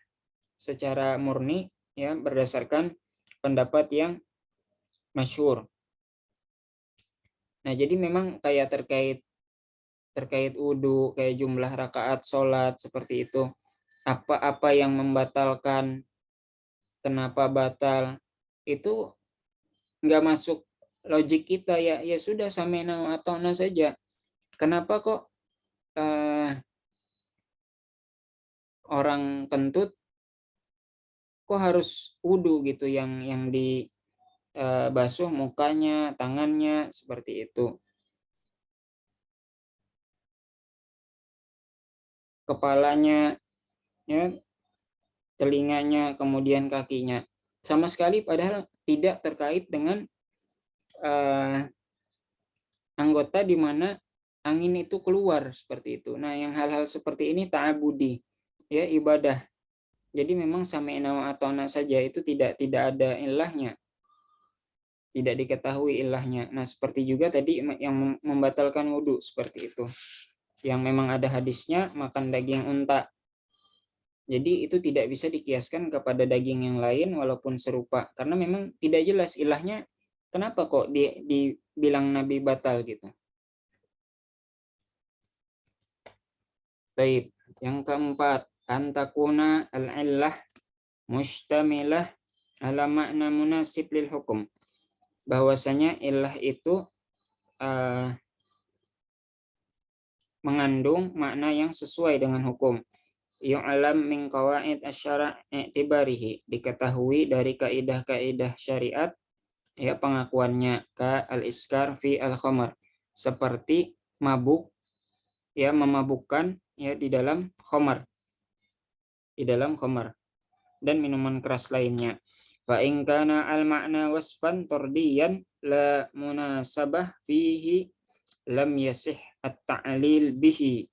secara murni, ya, berdasarkan pendapat yang masyhur. Nah, jadi memang kayak terkait terkait wudhu, kayak jumlah rakaat sholat seperti itu. Apa-apa yang membatalkan, kenapa batal, itu nggak masuk logik kita ya. Ya sudah, sami'na wa ata'na saja. Kenapa kok orang kentut kok harus wudhu gitu, yang di basuh mukanya, tangannya seperti itu, kepalanya, ya, telinganya, kemudian kakinya, sama sekali padahal tidak terkait dengan anggota di mana angin itu keluar seperti itu. Nah, yang hal-hal seperti ini ta'abudi, ya, ibadah. Jadi memang sami'na wa ata'na saja itu tidak ada ilahnya, tidak diketahui ilahnya. Nah, seperti juga tadi yang membatalkan wudhu seperti itu, yang memang ada hadisnya makan daging unta. Jadi itu tidak bisa dikiaskan kepada daging yang lain walaupun serupa, karena memang tidak jelas ilahnya kenapa kok dibilang Nabi batal gitu. Baik, yang keempat, antakuna al-illah mustamilah ala makna munasib lil hukum. Bahwasanya illah itu mengandung makna yang sesuai dengan hukum. Yu'lam min qawaid asy-syara' i'tibarihi, diketahui dari kaidah-kaidah syariat, ya, pengakuannya, ka al-iskar fi al-khamar, seperti mabuk, ya, memabukkan, ya, di dalam khamar, dan minuman keras lainnya. Fa in kana al-ma'na wasfan tardiyan la munasabah fihi lam yasih at-ta'lil bihi.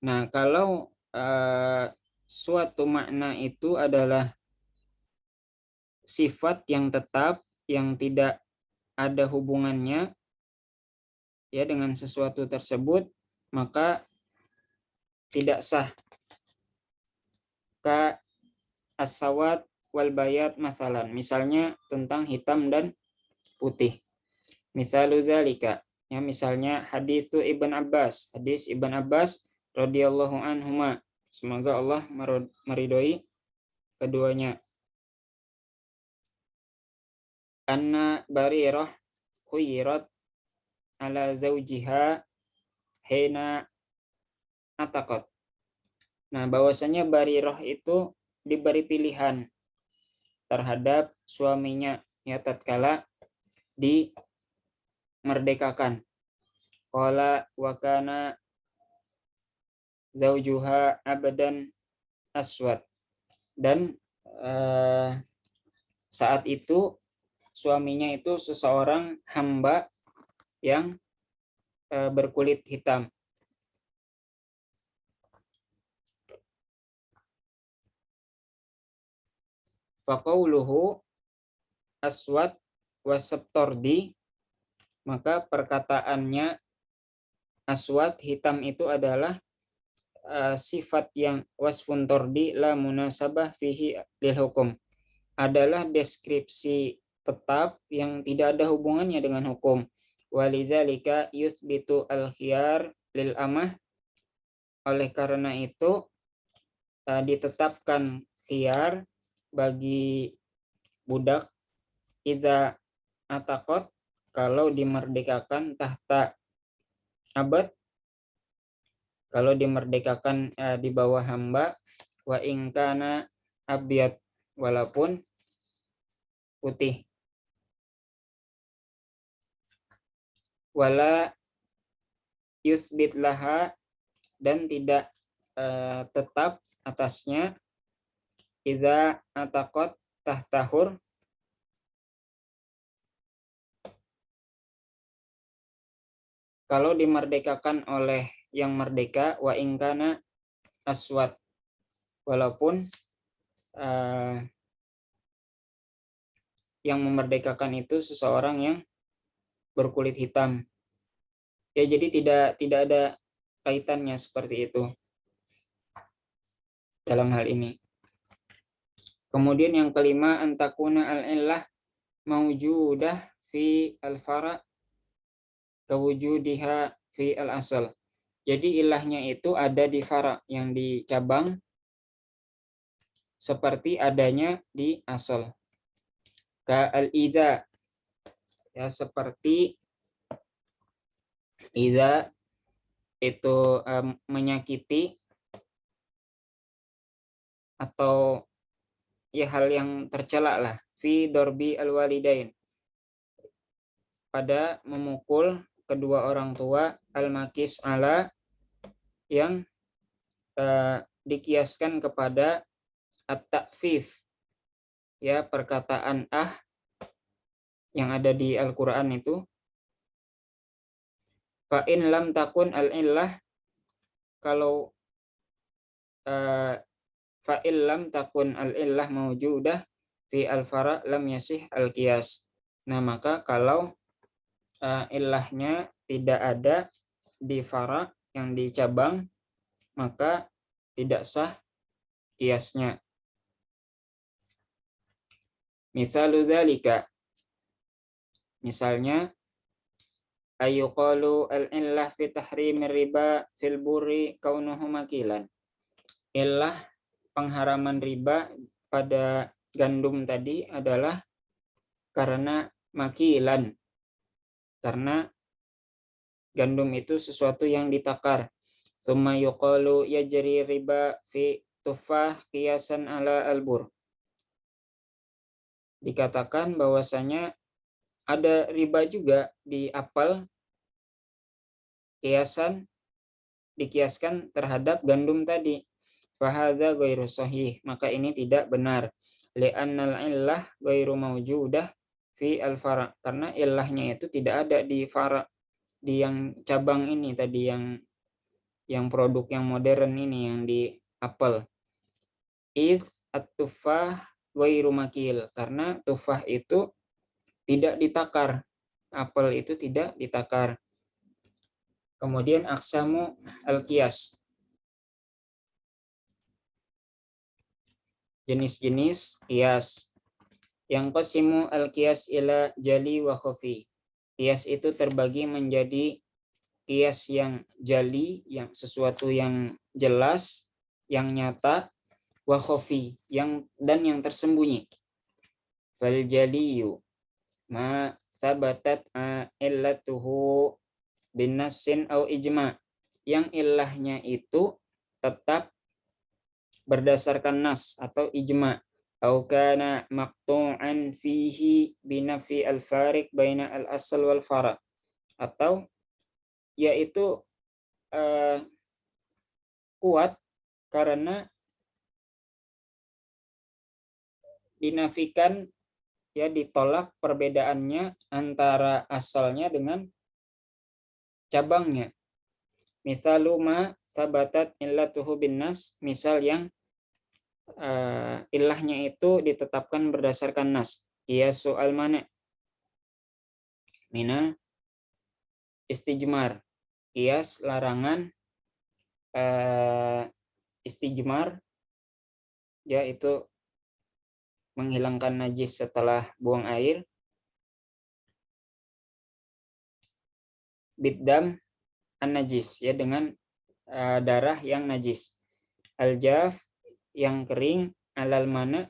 Nah, kalau suatu makna itu adalah sifat yang tetap, yang tidak ada hubungannya, ya, dengan sesuatu tersebut, maka tidak sah. Ka as-sawad wal bayat masalan, misalnya tentang hitam dan putih. Misalu zalika, ya, misalnya hadis Ibn Abbas radhiyallahu anhuma, semoga Allah meridhoi keduanya. Anna Barirah khuyirat ala zaujiha hina ataqat. Nah, bahwasanya Barirah itu diberi pilihan terhadap suaminya, ya, tatkala dimerdekakan. Qala wa kana zaujuha abadan aswad. Dan saat itu suaminya itu seseorang hamba yang berkulit hitam. Faqauluhu aswad wasabtordi, maka perkataannya aswad, hitam, itu adalah sifat yang wasfun tordi la munasabah fihi lil hukum, adalah deskripsi tetap yang tidak ada hubungannya dengan hukum. Walizalika yusbitu al-khiyar lil amah, oleh karena itu ditetapkan khiyar bagi budak iza ataqat, kalau dimerdekakan, tahta abad, kalau dimerdekakan di bawah hamba, wa ingkana abyad, walaupun putih. Wala yusbit laha, dan tidak tetap atasnya, iza ataqat tahtahur, kalau dimerdekakan oleh yang merdeka, wa ingkana aswad, walaupun yang memerdekakan itu seseorang yang berkulit hitam. Ya, jadi tidak ada kaitannya seperti itu dalam hal ini. Kemudian yang kelima, antakuna al-illah maujudah fi al-fara' kewujudiha fi al-asal. Jadi ilahnya itu ada di fara' yang di cabang seperti adanya di asal. Ka al-idza, ya seperti idza itu menyakiti atau ya hal yang tercela lah, fi dorbi al-walidain, pada memukul kedua orang tua, al-makis ala, yang dikiaskan kepada at-ta'fif, ya perkataan yang ada di Al-Qur'an itu. Fa in lam takun al-illah, kalau fa in lam takun al-illah maujudah fi al-fara' lam yasih al-qiyas. Nah, maka kalau ilahnya tidak ada di fara' yang di cabang, maka tidak sah kiasnya. Misalu zalika, misalnya ayyuqalu al-illah fi tahrimir riba fil burri kaunuhu makilan. Illah pengharaman riba pada gandum tadi adalah karena makilan, karena gandum itu sesuatu yang ditakar. Summa yuqalu yajri riba fi tufah qiyasan ala albur. Dikatakan bahwasanya ada riba juga di apel, dikiaskan terhadap gandum tadi. Fahadza ghairu sahih, maka ini tidak benar. Li'annal illah ghairu mawjudah fi al-fara', karena illahnya itu tidak ada di fara', di yang cabang ini tadi, yang produk yang modern ini, yang di apel. Is at-tufah ghairu makil, karena tufah itu tidak ditakar, apel itu tidak ditakar. Kemudian aksamu al-qiyas, jenis-jenis qiyas. Yang qasimu al-qiyas ila jali wa khafi. Qiyas itu terbagi menjadi qiyas yang jali, yang sesuatu yang jelas, yang nyata, wa khafi, dan yang tersembunyi. Fal jaliyu ma sabatat illatuhu bin nassin au ijma, yang ilahnya itu tetap berdasarkan nas atau ijma, au kana maqtu'an fihi binafi al-fariq baina al-asl wal fara', atau yaitu kuat karena dinafikan, ya ditolak perbedaannya antara asalnya dengan cabangnya. Misalu ma sabatat illatuhu bin nas, misal yang ilahnya itu ditetapkan berdasarkan nas. Qiyasu al-mani' minal istijmar, qiyas larangan istijmar, yaitu menghilangkan najis setelah buang air. Biddam an-najis, ya dengan darah yang najis. Al-jaf, yang kering, alal mana,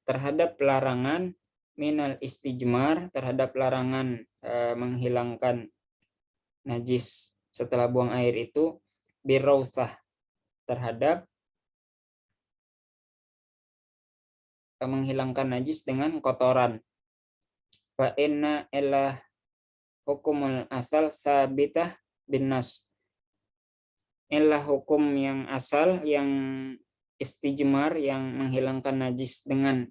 terhadap larangan, minal istijmar, terhadap larangan menghilangkan najis setelah buang air itu, birrausah, terhadap menghilangkan najis dengan kotoran. Fa inna illa hukumul asal sabitah bin nas. Inilah hukum yang asal, yang istijmar, yang menghilangkan najis dengan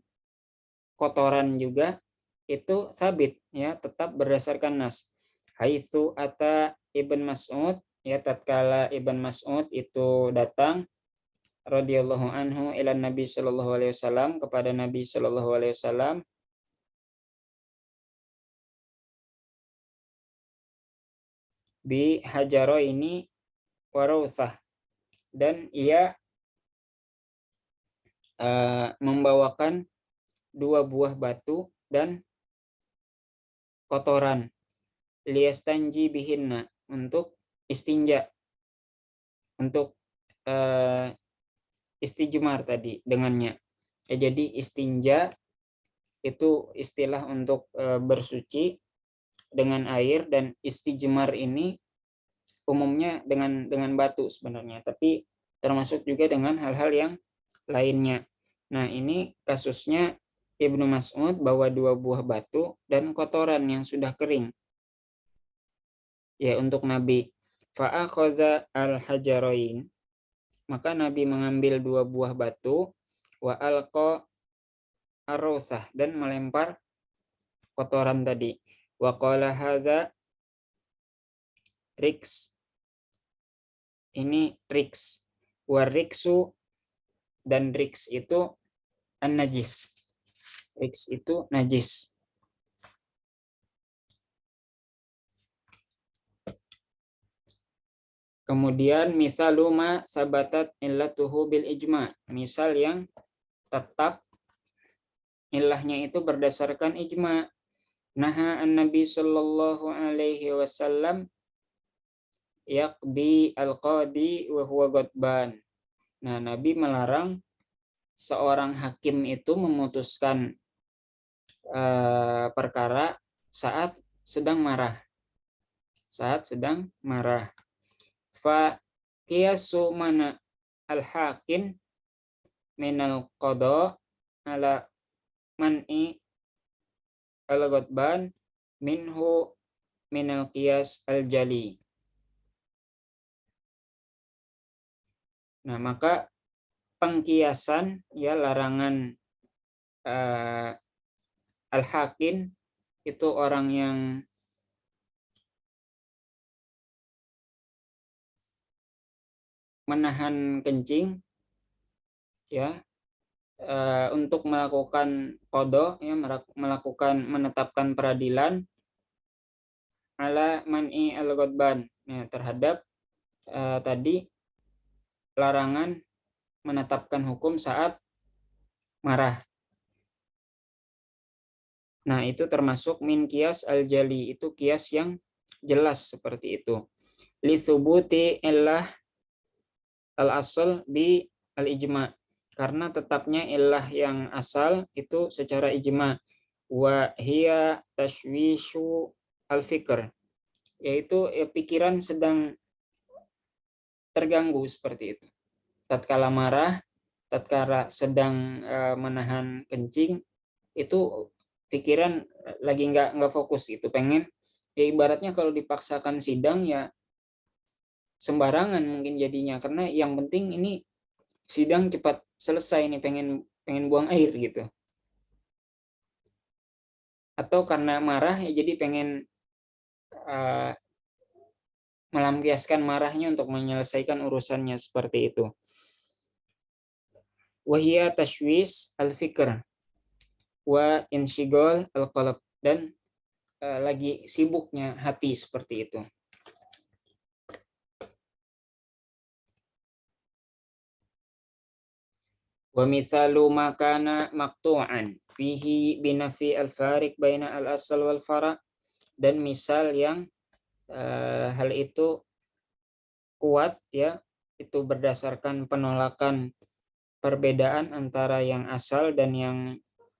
kotoran juga, itu sabit, ya tetap berdasarkan nas. Haitsu ata Ibn Mas'ud, ya tatkala Ibn Mas'ud itu datang radhiyallahu anhu ila Nabi sallallahu alaihi wasallam, kepada Nabi sallallahu alaihi wasallam, bi hajaro ini warausah, dan ia membawakan 2 buah batu dan kotoran, liyastanji bihinna, untuk istinja, untuk istijmar tadi dengannya. Jadi istinja itu istilah untuk bersuci dengan air, dan istijmar ini umumnya dengan batu sebenarnya, tapi termasuk juga dengan hal-hal yang lainnya. Nah, ini kasusnya Ibnu Mas'ud bawa 2 buah batu dan kotoran yang sudah kering ya untuk Nabi. Fa'akhadha al-hajarain, maka Nabi mengambil 2 buah batu, wa alqa arusah, dan melempar kotoran tadi. Wa qala hadza riks, ini riks. Wa riksu, dan riks itu an-najis. Riks itu najis. Kemudian misaluma sabatat illatuhu bil ijma, misal yang tetap ilahnya itu berdasarkan ijma. Naha an-nabi sallallahu alaihi wasallam yaqdi al-qadi wa huwa ghadban. Nah, Nabi melarang seorang hakim itu memutuskan perkara saat sedang marah. Saat sedang marah. Fa qiyasu mana al-hakim minal qada ala man'i al-ghadban minhu minal qiyas al-jali. Nah, maka pengkiasan ya larangan al-hakim itu orang yang menahan kencing ya untuk melakukan qada ya, menetapkan peradilan ala man'i al-ghadban ya, terhadap tadi larangan menetapkan hukum saat marah. Nah, itu termasuk min qiyas al-jali, itu qiyas yang jelas seperti itu. Li thubuti illah al-asal bi al-ijma, karena tetapnya illah yang asal itu secara ijma. Wa hiya tashwishu al-fikr, yaitu ya, pikiran sedang terganggu seperti itu. Tatkala marah, tatkala sedang menahan kencing, itu pikiran lagi nggak fokus gitu, pengen ya ibaratnya kalau dipaksakan sidang ya sembarangan mungkin jadinya, karena yang penting ini sidang cepat selesai nih, pengen buang air gitu. Atau karena marah ya jadi pengen melampiaskan marahnya untuk menyelesaikan urusannya seperti itu. Wahia tashwis al-fikr wa insyigol al-qalb, dan lagi sibuknya hati seperti itu. Wa mithalu makana maqtu'an fihi binafi al-fariq baina al-asal wal fara', dan misal yang hal itu kuat ya, itu berdasarkan penolakan perbedaan antara yang asal dan yang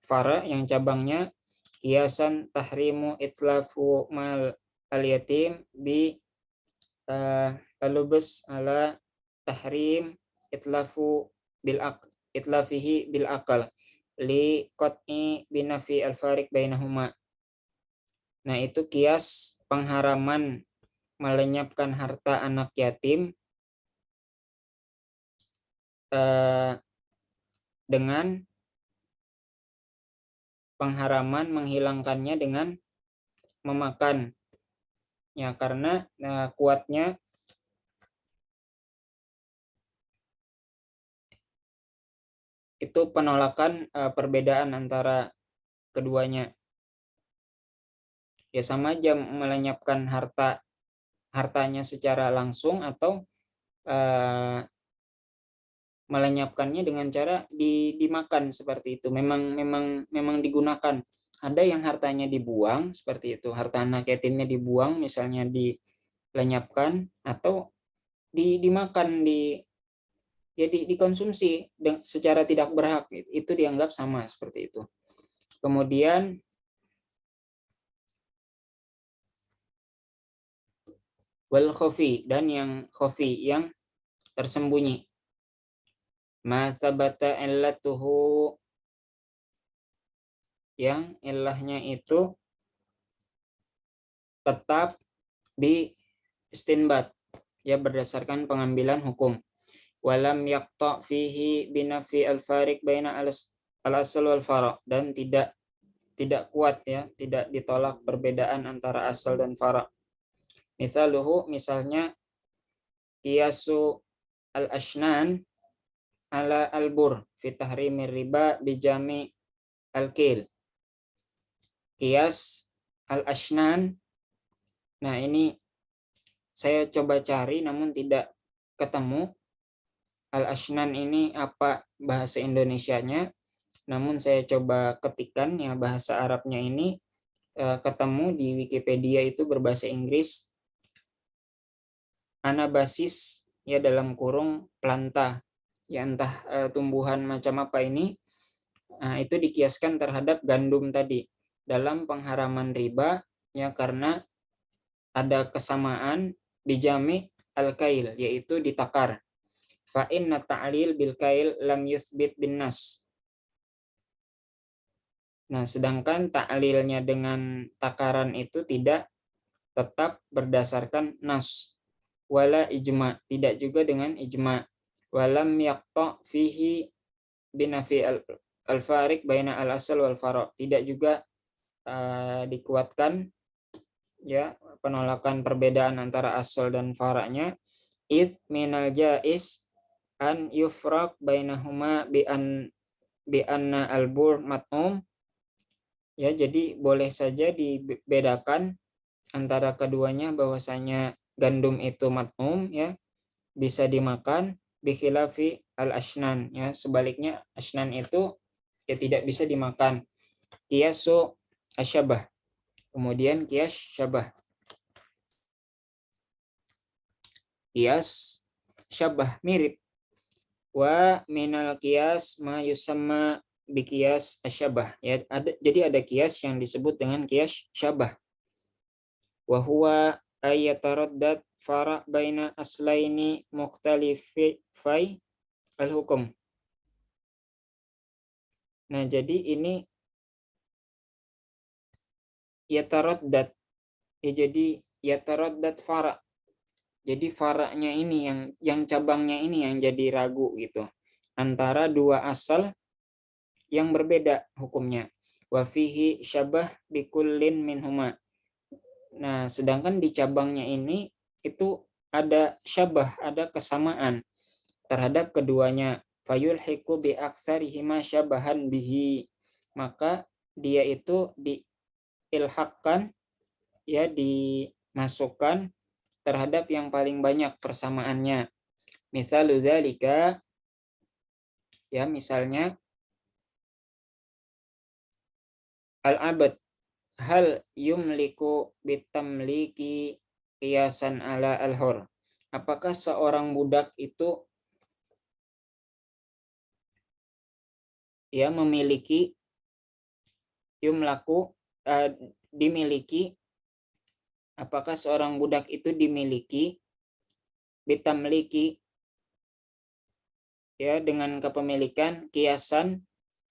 fara', yang cabangnya. Qiyasan tahrimu itlafu mal al-yatim bi alubus ala tahrim itlafu itlafihi bil akal li qat'i binafi al-fariq bainahuma. Nah, itu kias pengharaman melenyapkan harta anak yatim dengan pengharaman menghilangkannya dengan memakan ya, karena kuatnya itu penolakan perbedaan antara keduanya. Ya sama aja melenyapkan hartanya secara langsung atau melenyapkannya dengan cara dimakan seperti itu. Memang digunakan. Ada yang hartanya dibuang seperti itu, harta anak yatimnya dibuang, misalnya dilenyapkan atau dimakan, jadi dikonsumsi secara tidak berhak, itu dianggap sama seperti itu. Kemudian wal khafi, dan yang khafi, yang tersembunyi. Ma sabata illatuhu, yang ilahnya itu tetap di istinbat, ya berdasarkan pengambilan hukum. Walam yaqta fihi binafi al-fariq baina al-asl wal fara', dan tidak kuat, ya, tidak ditolak perbedaan antara asal dan fara'. Misaluhu, misalnya qiyasu al-ashnan ala al-bur fi tahrimir riba bijami al-kil. Qiyas al-ashnan, nah ini saya coba cari namun tidak ketemu. Al-ashnan ini apa bahasa Indonesianya, namun saya coba ketikkan ya bahasa Arabnya ini, ketemu di Wikipedia itu berbahasa Inggris, anabasis, ya dalam kurung planta, ya entah tumbuhan macam apa ini, itu dikiaskan terhadap gandum tadi dalam pengharaman riba, ya karena ada kesamaan bijami al-kail, yaitu ditakar. Fa inna ta'lil bil kail lam yusbit bin nas. Nah, sedangkan ta'lilnya dengan takaran itu tidak tetap berdasarkan nas. Wala ijma, tidak juga dengan ijma. Walam yaqta fihi binafi al-fariq baina al-asal wal fara', tidak juga dikuatkan, ya, penolakan perbedaan antara asal dan fara'nya. Id minal jais an yufraq bainahuma bi anna al-bur mat'um, ya jadi boleh saja dibedakan antara keduanya bahwasanya gandum itu mat'um, ya bisa dimakan, bi khilafi al-ashnan, ya sebaliknya ashnan itu ya tidak bisa dimakan. Qiyasu asyabah, kemudian qiyas syabah. Qiyas syabah, mirip. Wa minal qiyas ma yusamma bi qiyas asyabah, ya jadi ada qiyas yang disebut dengan qiyas syabah. Wa huwa ayataraddad fara' baina aslaini mukhtalifai al-hukum. Nah, jadi ini yataraddad, ya jadi yataraddad fara'. Jadi fara'nya ini yang cabangnya ini yang jadi ragu gitu. Antara dua asal yang berbeda hukumnya. Wa fihi syabah bikullin minhuma. Nah, sedangkan di cabangnya ini itu ada syabah, ada kesamaan terhadap keduanya. Fayulhiqu bi aktsarihima syabahan bihi. Maka dia itu diilhaqkan, ya dimasukkan terhadap yang paling banyak persamaannya. Misalnya zalika, ya misalnya al-abad hal yumliku bitamliki qiyasan ala al-hur. Apakah seorang budak itu ya memiliki yumlaku, dimiliki, apakah seorang budak itu dimiliki bitamliki, ya dengan kepemilikan kiasan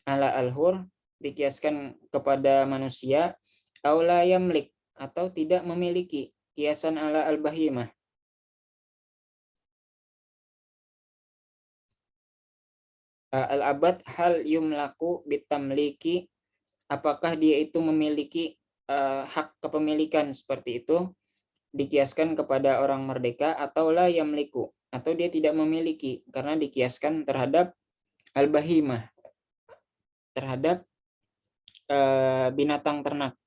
ala al-hur, dikiaskan kepada manusia, aula yamlik, atau tidak memiliki kiasan ala al-bahimah. Al-abad hal yumlaku bitamliki, apakah dia itu memiliki hak kepemilikan seperti itu, dikiaskan kepada orang merdeka, atau la yamliku, atau dia tidak memiliki karena dikiaskan terhadap al-bahimah, terhadap binatang ternak.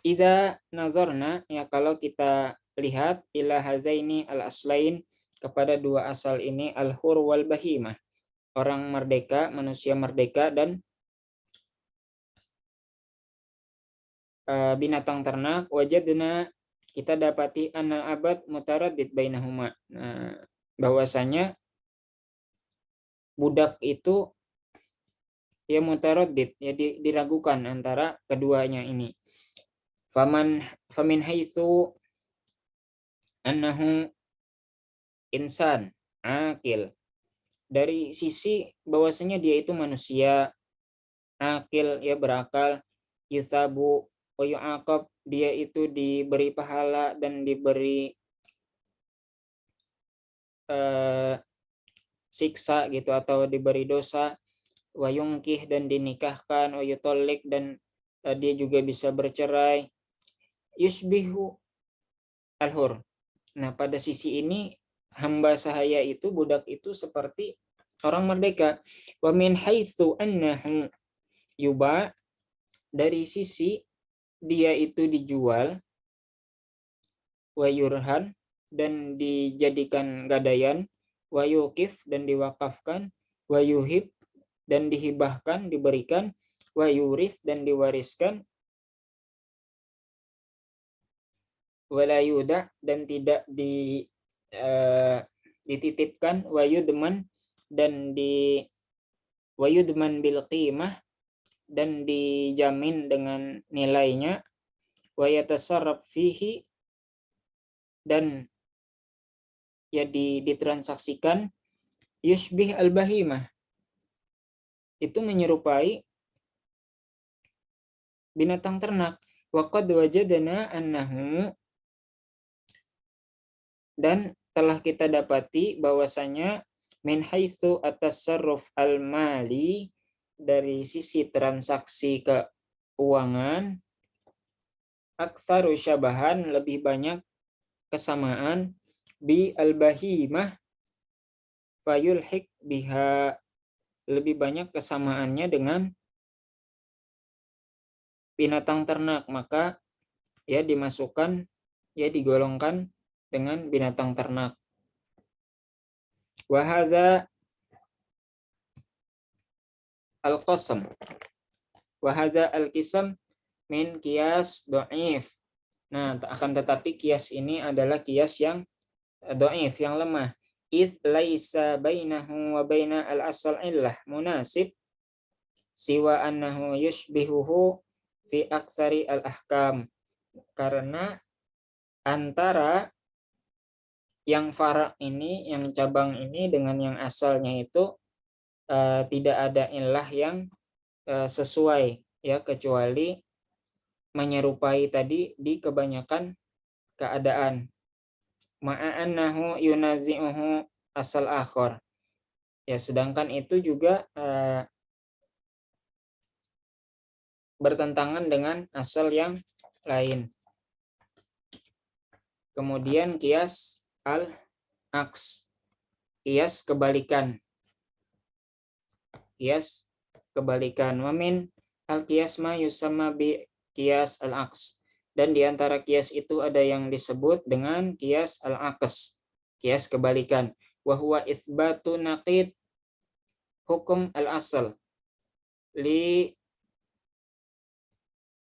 Iza nazarna, ya kalau kita lihat ila hazaini al-aslain kepada dua asal ini, al-hur wal bahimah, orang merdeka, manusia merdeka, dan binatang ternak. Wajadna, kita dapati anal abad mutaraddid bainahuma. Nah, bahwasanya budak itu ya mutaraddid, ya diragukan antara keduanya ini. Famin haitsu annahu insan akil, dari sisi bahwasanya dia itu manusia akil, ya berakal, yusabu wa yu'aqab, dia itu diberi pahala dan diberi siksa gitu, atau diberi dosa, wa yungkih, dan dinikahkan, wa yutallik, dan dia juga bisa bercerai, yusbihu al-hur. Nah, pada sisi ini hamba sahaya itu, budak itu seperti orang merdeka. Wa min haitsu annahu yuba, dari sisi dia itu dijual, wa yurhan, dan dijadikan gadaian, wa yuqif, dan diwakafkan, wa yuhib, dan dihibahkan, diberikan, wa yuris, dan diwariskan, wala yuda, dan tidak dititipkan, wa yudman, dan wa yudman bil qimah, dan dijamin dengan nilainya, wa yatasarraf fihi, dan ya ditransaksikan, yushbih al bahimah, itu menyerupai binatang ternak. Wa qad wajadna annahu, dan telah kita dapati bahwasanya min haitsu at-tasarruf al-mali, dari sisi transaksi keuangan, aktsaru syabahan, lebih banyak kesamaan, bi al-bahimah fayulhik biha, lebih banyak kesamaannya dengan binatang ternak, maka ya dimasukkan, ya digolongkan dengan binatang ternak. Wa hadza al-qasam, wa hadza al-qisam min qiyas dhaif. Nah, akan tetapi kias ini adalah kias yang dhaif, yang lemah. Iz laisa bainahu wa baina al-asal illah munasib siwa annahu yushbihuhu fi aktsari al-ahkam. Karena antara yang fara ini, yang cabang ini, dengan yang asalnya itu tidak ada illah yang sesuai, ya, kecuali menyerupai tadi di kebanyakan keadaan. Ma'annahu yunazi'uhu asal akhar. Ya, sedangkan itu juga bertentangan dengan asal yang lain. Kemudian kias al-aks, kias kebalikan. Kias kebalikan. Wamin al-kias ma yusamma bi kias al-aks. Dan di antara kias itu ada yang disebut dengan kias al-aks, kias kebalikan. Wa huwa itsbatu naqid hukum al-asal li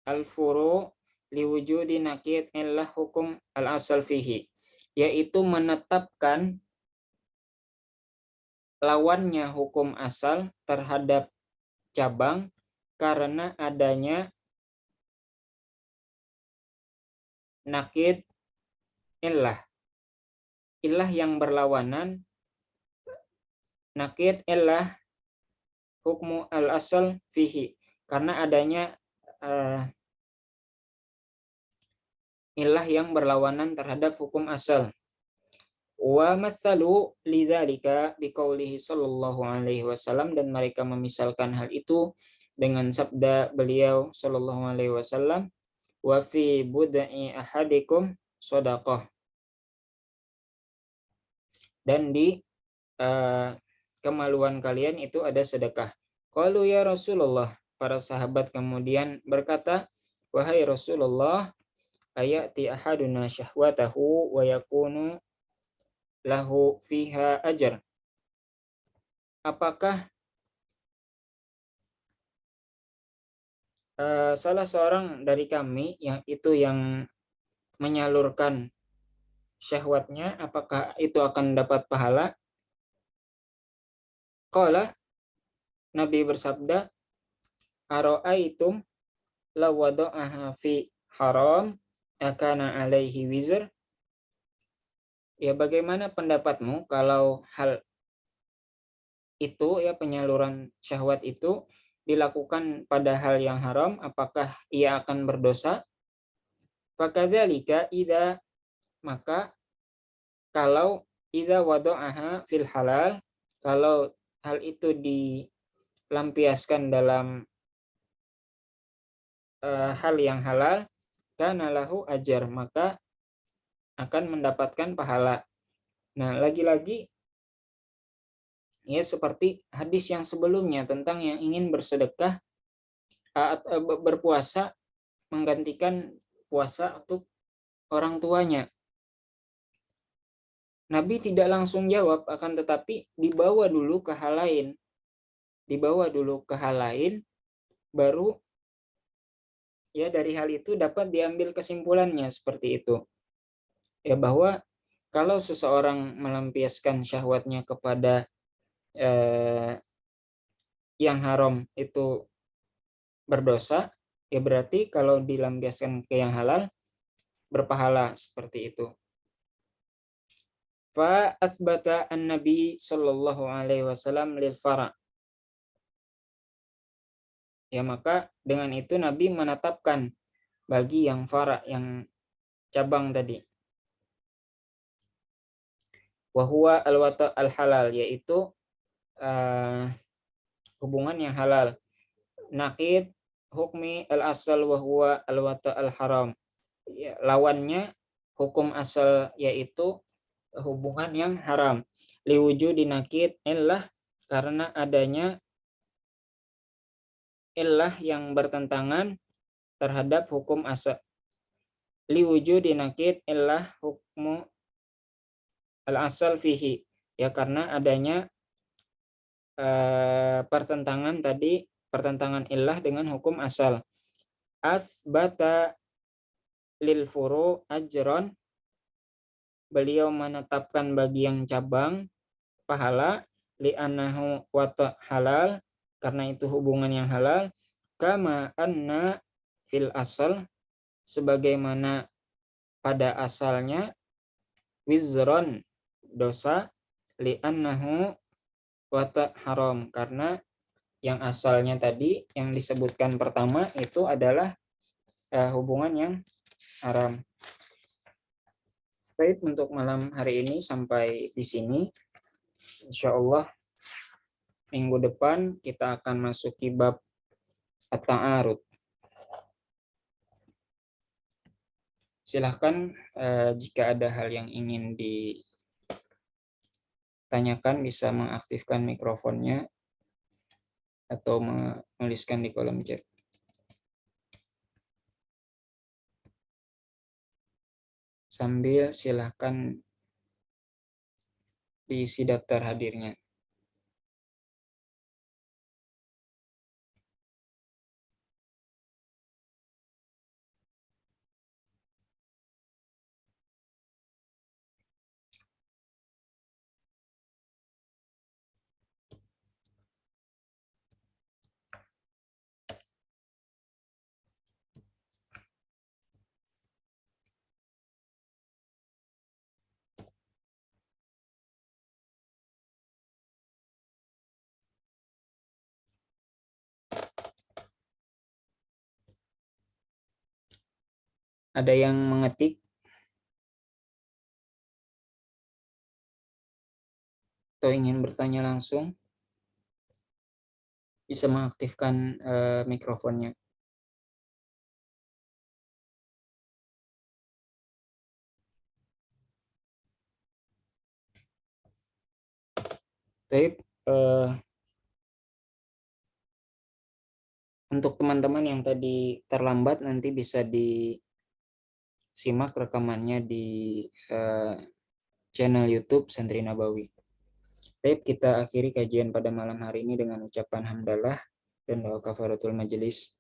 al-furu liwujudi naqid illah hukum al-asal fihi, yaitu menetapkan lawannya hukum asal terhadap cabang karena adanya naqid illah, illah yang berlawanan, naqid illah hukmu al-asal fihi, karena adanya illah yang berlawanan terhadap hukum asal. Wa matsalu lidzalika biqaulihi sallallahu alaihi wasallam, dan mereka memisalkan hal itu dengan sabda beliau sallallahu alaihi wasallam, wa fi bud'i ahadikum shadaqah, dan di kemaluan kalian itu ada sedekah. Qalu ya Rasulullah, para sahabat kemudian berkata, wahai Rasulullah, ayati ahaduna syahwatahu wa yakunu lahu fiha ajar. Apakah salah seorang dari kami yang menyalurkan syahwatnya, apakah itu akan dapat pahala? Qala, Nabi bersabda, aro'aitum law wada'aha fi haram akana alaihi wizr. Ya, bagaimana pendapatmu kalau hal itu, ya, penyaluran syahwat itu dilakukan pada hal yang haram, apakah ia akan berdosa? Fakadzalika idza, maka kalau idza wada'aha fil halal, kalau hal itu dilampiaskan dalam hal yang halal, kana lahu ajar, maka akan mendapatkan pahala. Nah, lagi-lagi ya seperti hadis yang sebelumnya tentang yang ingin bersedekah atau berpuasa menggantikan puasa untuk orang tuanya. Nabi tidak langsung jawab, akan tetapi dibawa dulu ke hal lain. Dibawa dulu ke hal lain, baru ya dari hal itu dapat diambil kesimpulannya seperti itu. Ya, bahwa kalau seseorang melampiaskan syahwatnya kepada yang haram itu berdosa, ya berarti kalau dilampiaskan ke yang halal berpahala seperti itu. Fa asbata an-nabi sallallahu alaihi wasallam lil fara. Ya, maka dengan itu Nabi menetapkan bagi yang fara, yang cabang tadi. Wa huwa al-wata' al-halal, yaitu hubungan yang halal. Naqid hukmi al-asal wa huwa al-wata' al-haram. Ya, lawannya hukum asal, yaitu hubungan yang haram. Liwujudi nakid illah, karena adanya illah yang bertentangan terhadap hukum asal. Liwujudi nakid illah hukmu al-asal fihi, ya karena adanya pertentangan illah dengan hukum asal. Asbata lil furu ajron, beliau menetapkan bagi yang cabang pahala, li'annahu wata' halal, karena itu hubungan yang halal, kama anna fil asal, sebagaimana pada asalnya, wizron dosa, li'annahu wata' haram, karena yang asalnya tadi yang disebutkan pertama itu adalah hubungan yang haram. Baik, untuk malam hari ini sampai di sini. Insya Allah minggu depan kita akan masuki bab at-ta'arud. Silahkan jika ada hal yang ingin ditanyakan bisa mengaktifkan mikrofonnya atau menuliskan di kolom chat. Sambil silahkan diisi daftar hadirnya. Ada yang mengetik atau ingin bertanya langsung, bisa mengaktifkan mikrofonnya. Tapi untuk teman-teman yang tadi terlambat, nanti bisa disimak rekamannya di channel YouTube Santri Nabawi. Baik, kita akhiri kajian pada malam hari ini dengan ucapan hamdalah dan doa kafaratul majelis.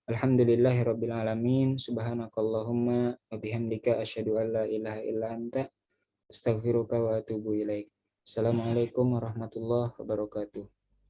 Alhamdulillahirabbil alamin. Subhanakallahumma wa bihamdika asyhadu an la ilaha illa anta astaghfiruka wa atubu ilaik. Assalamualaikum warahmatullahi wabarakatuh.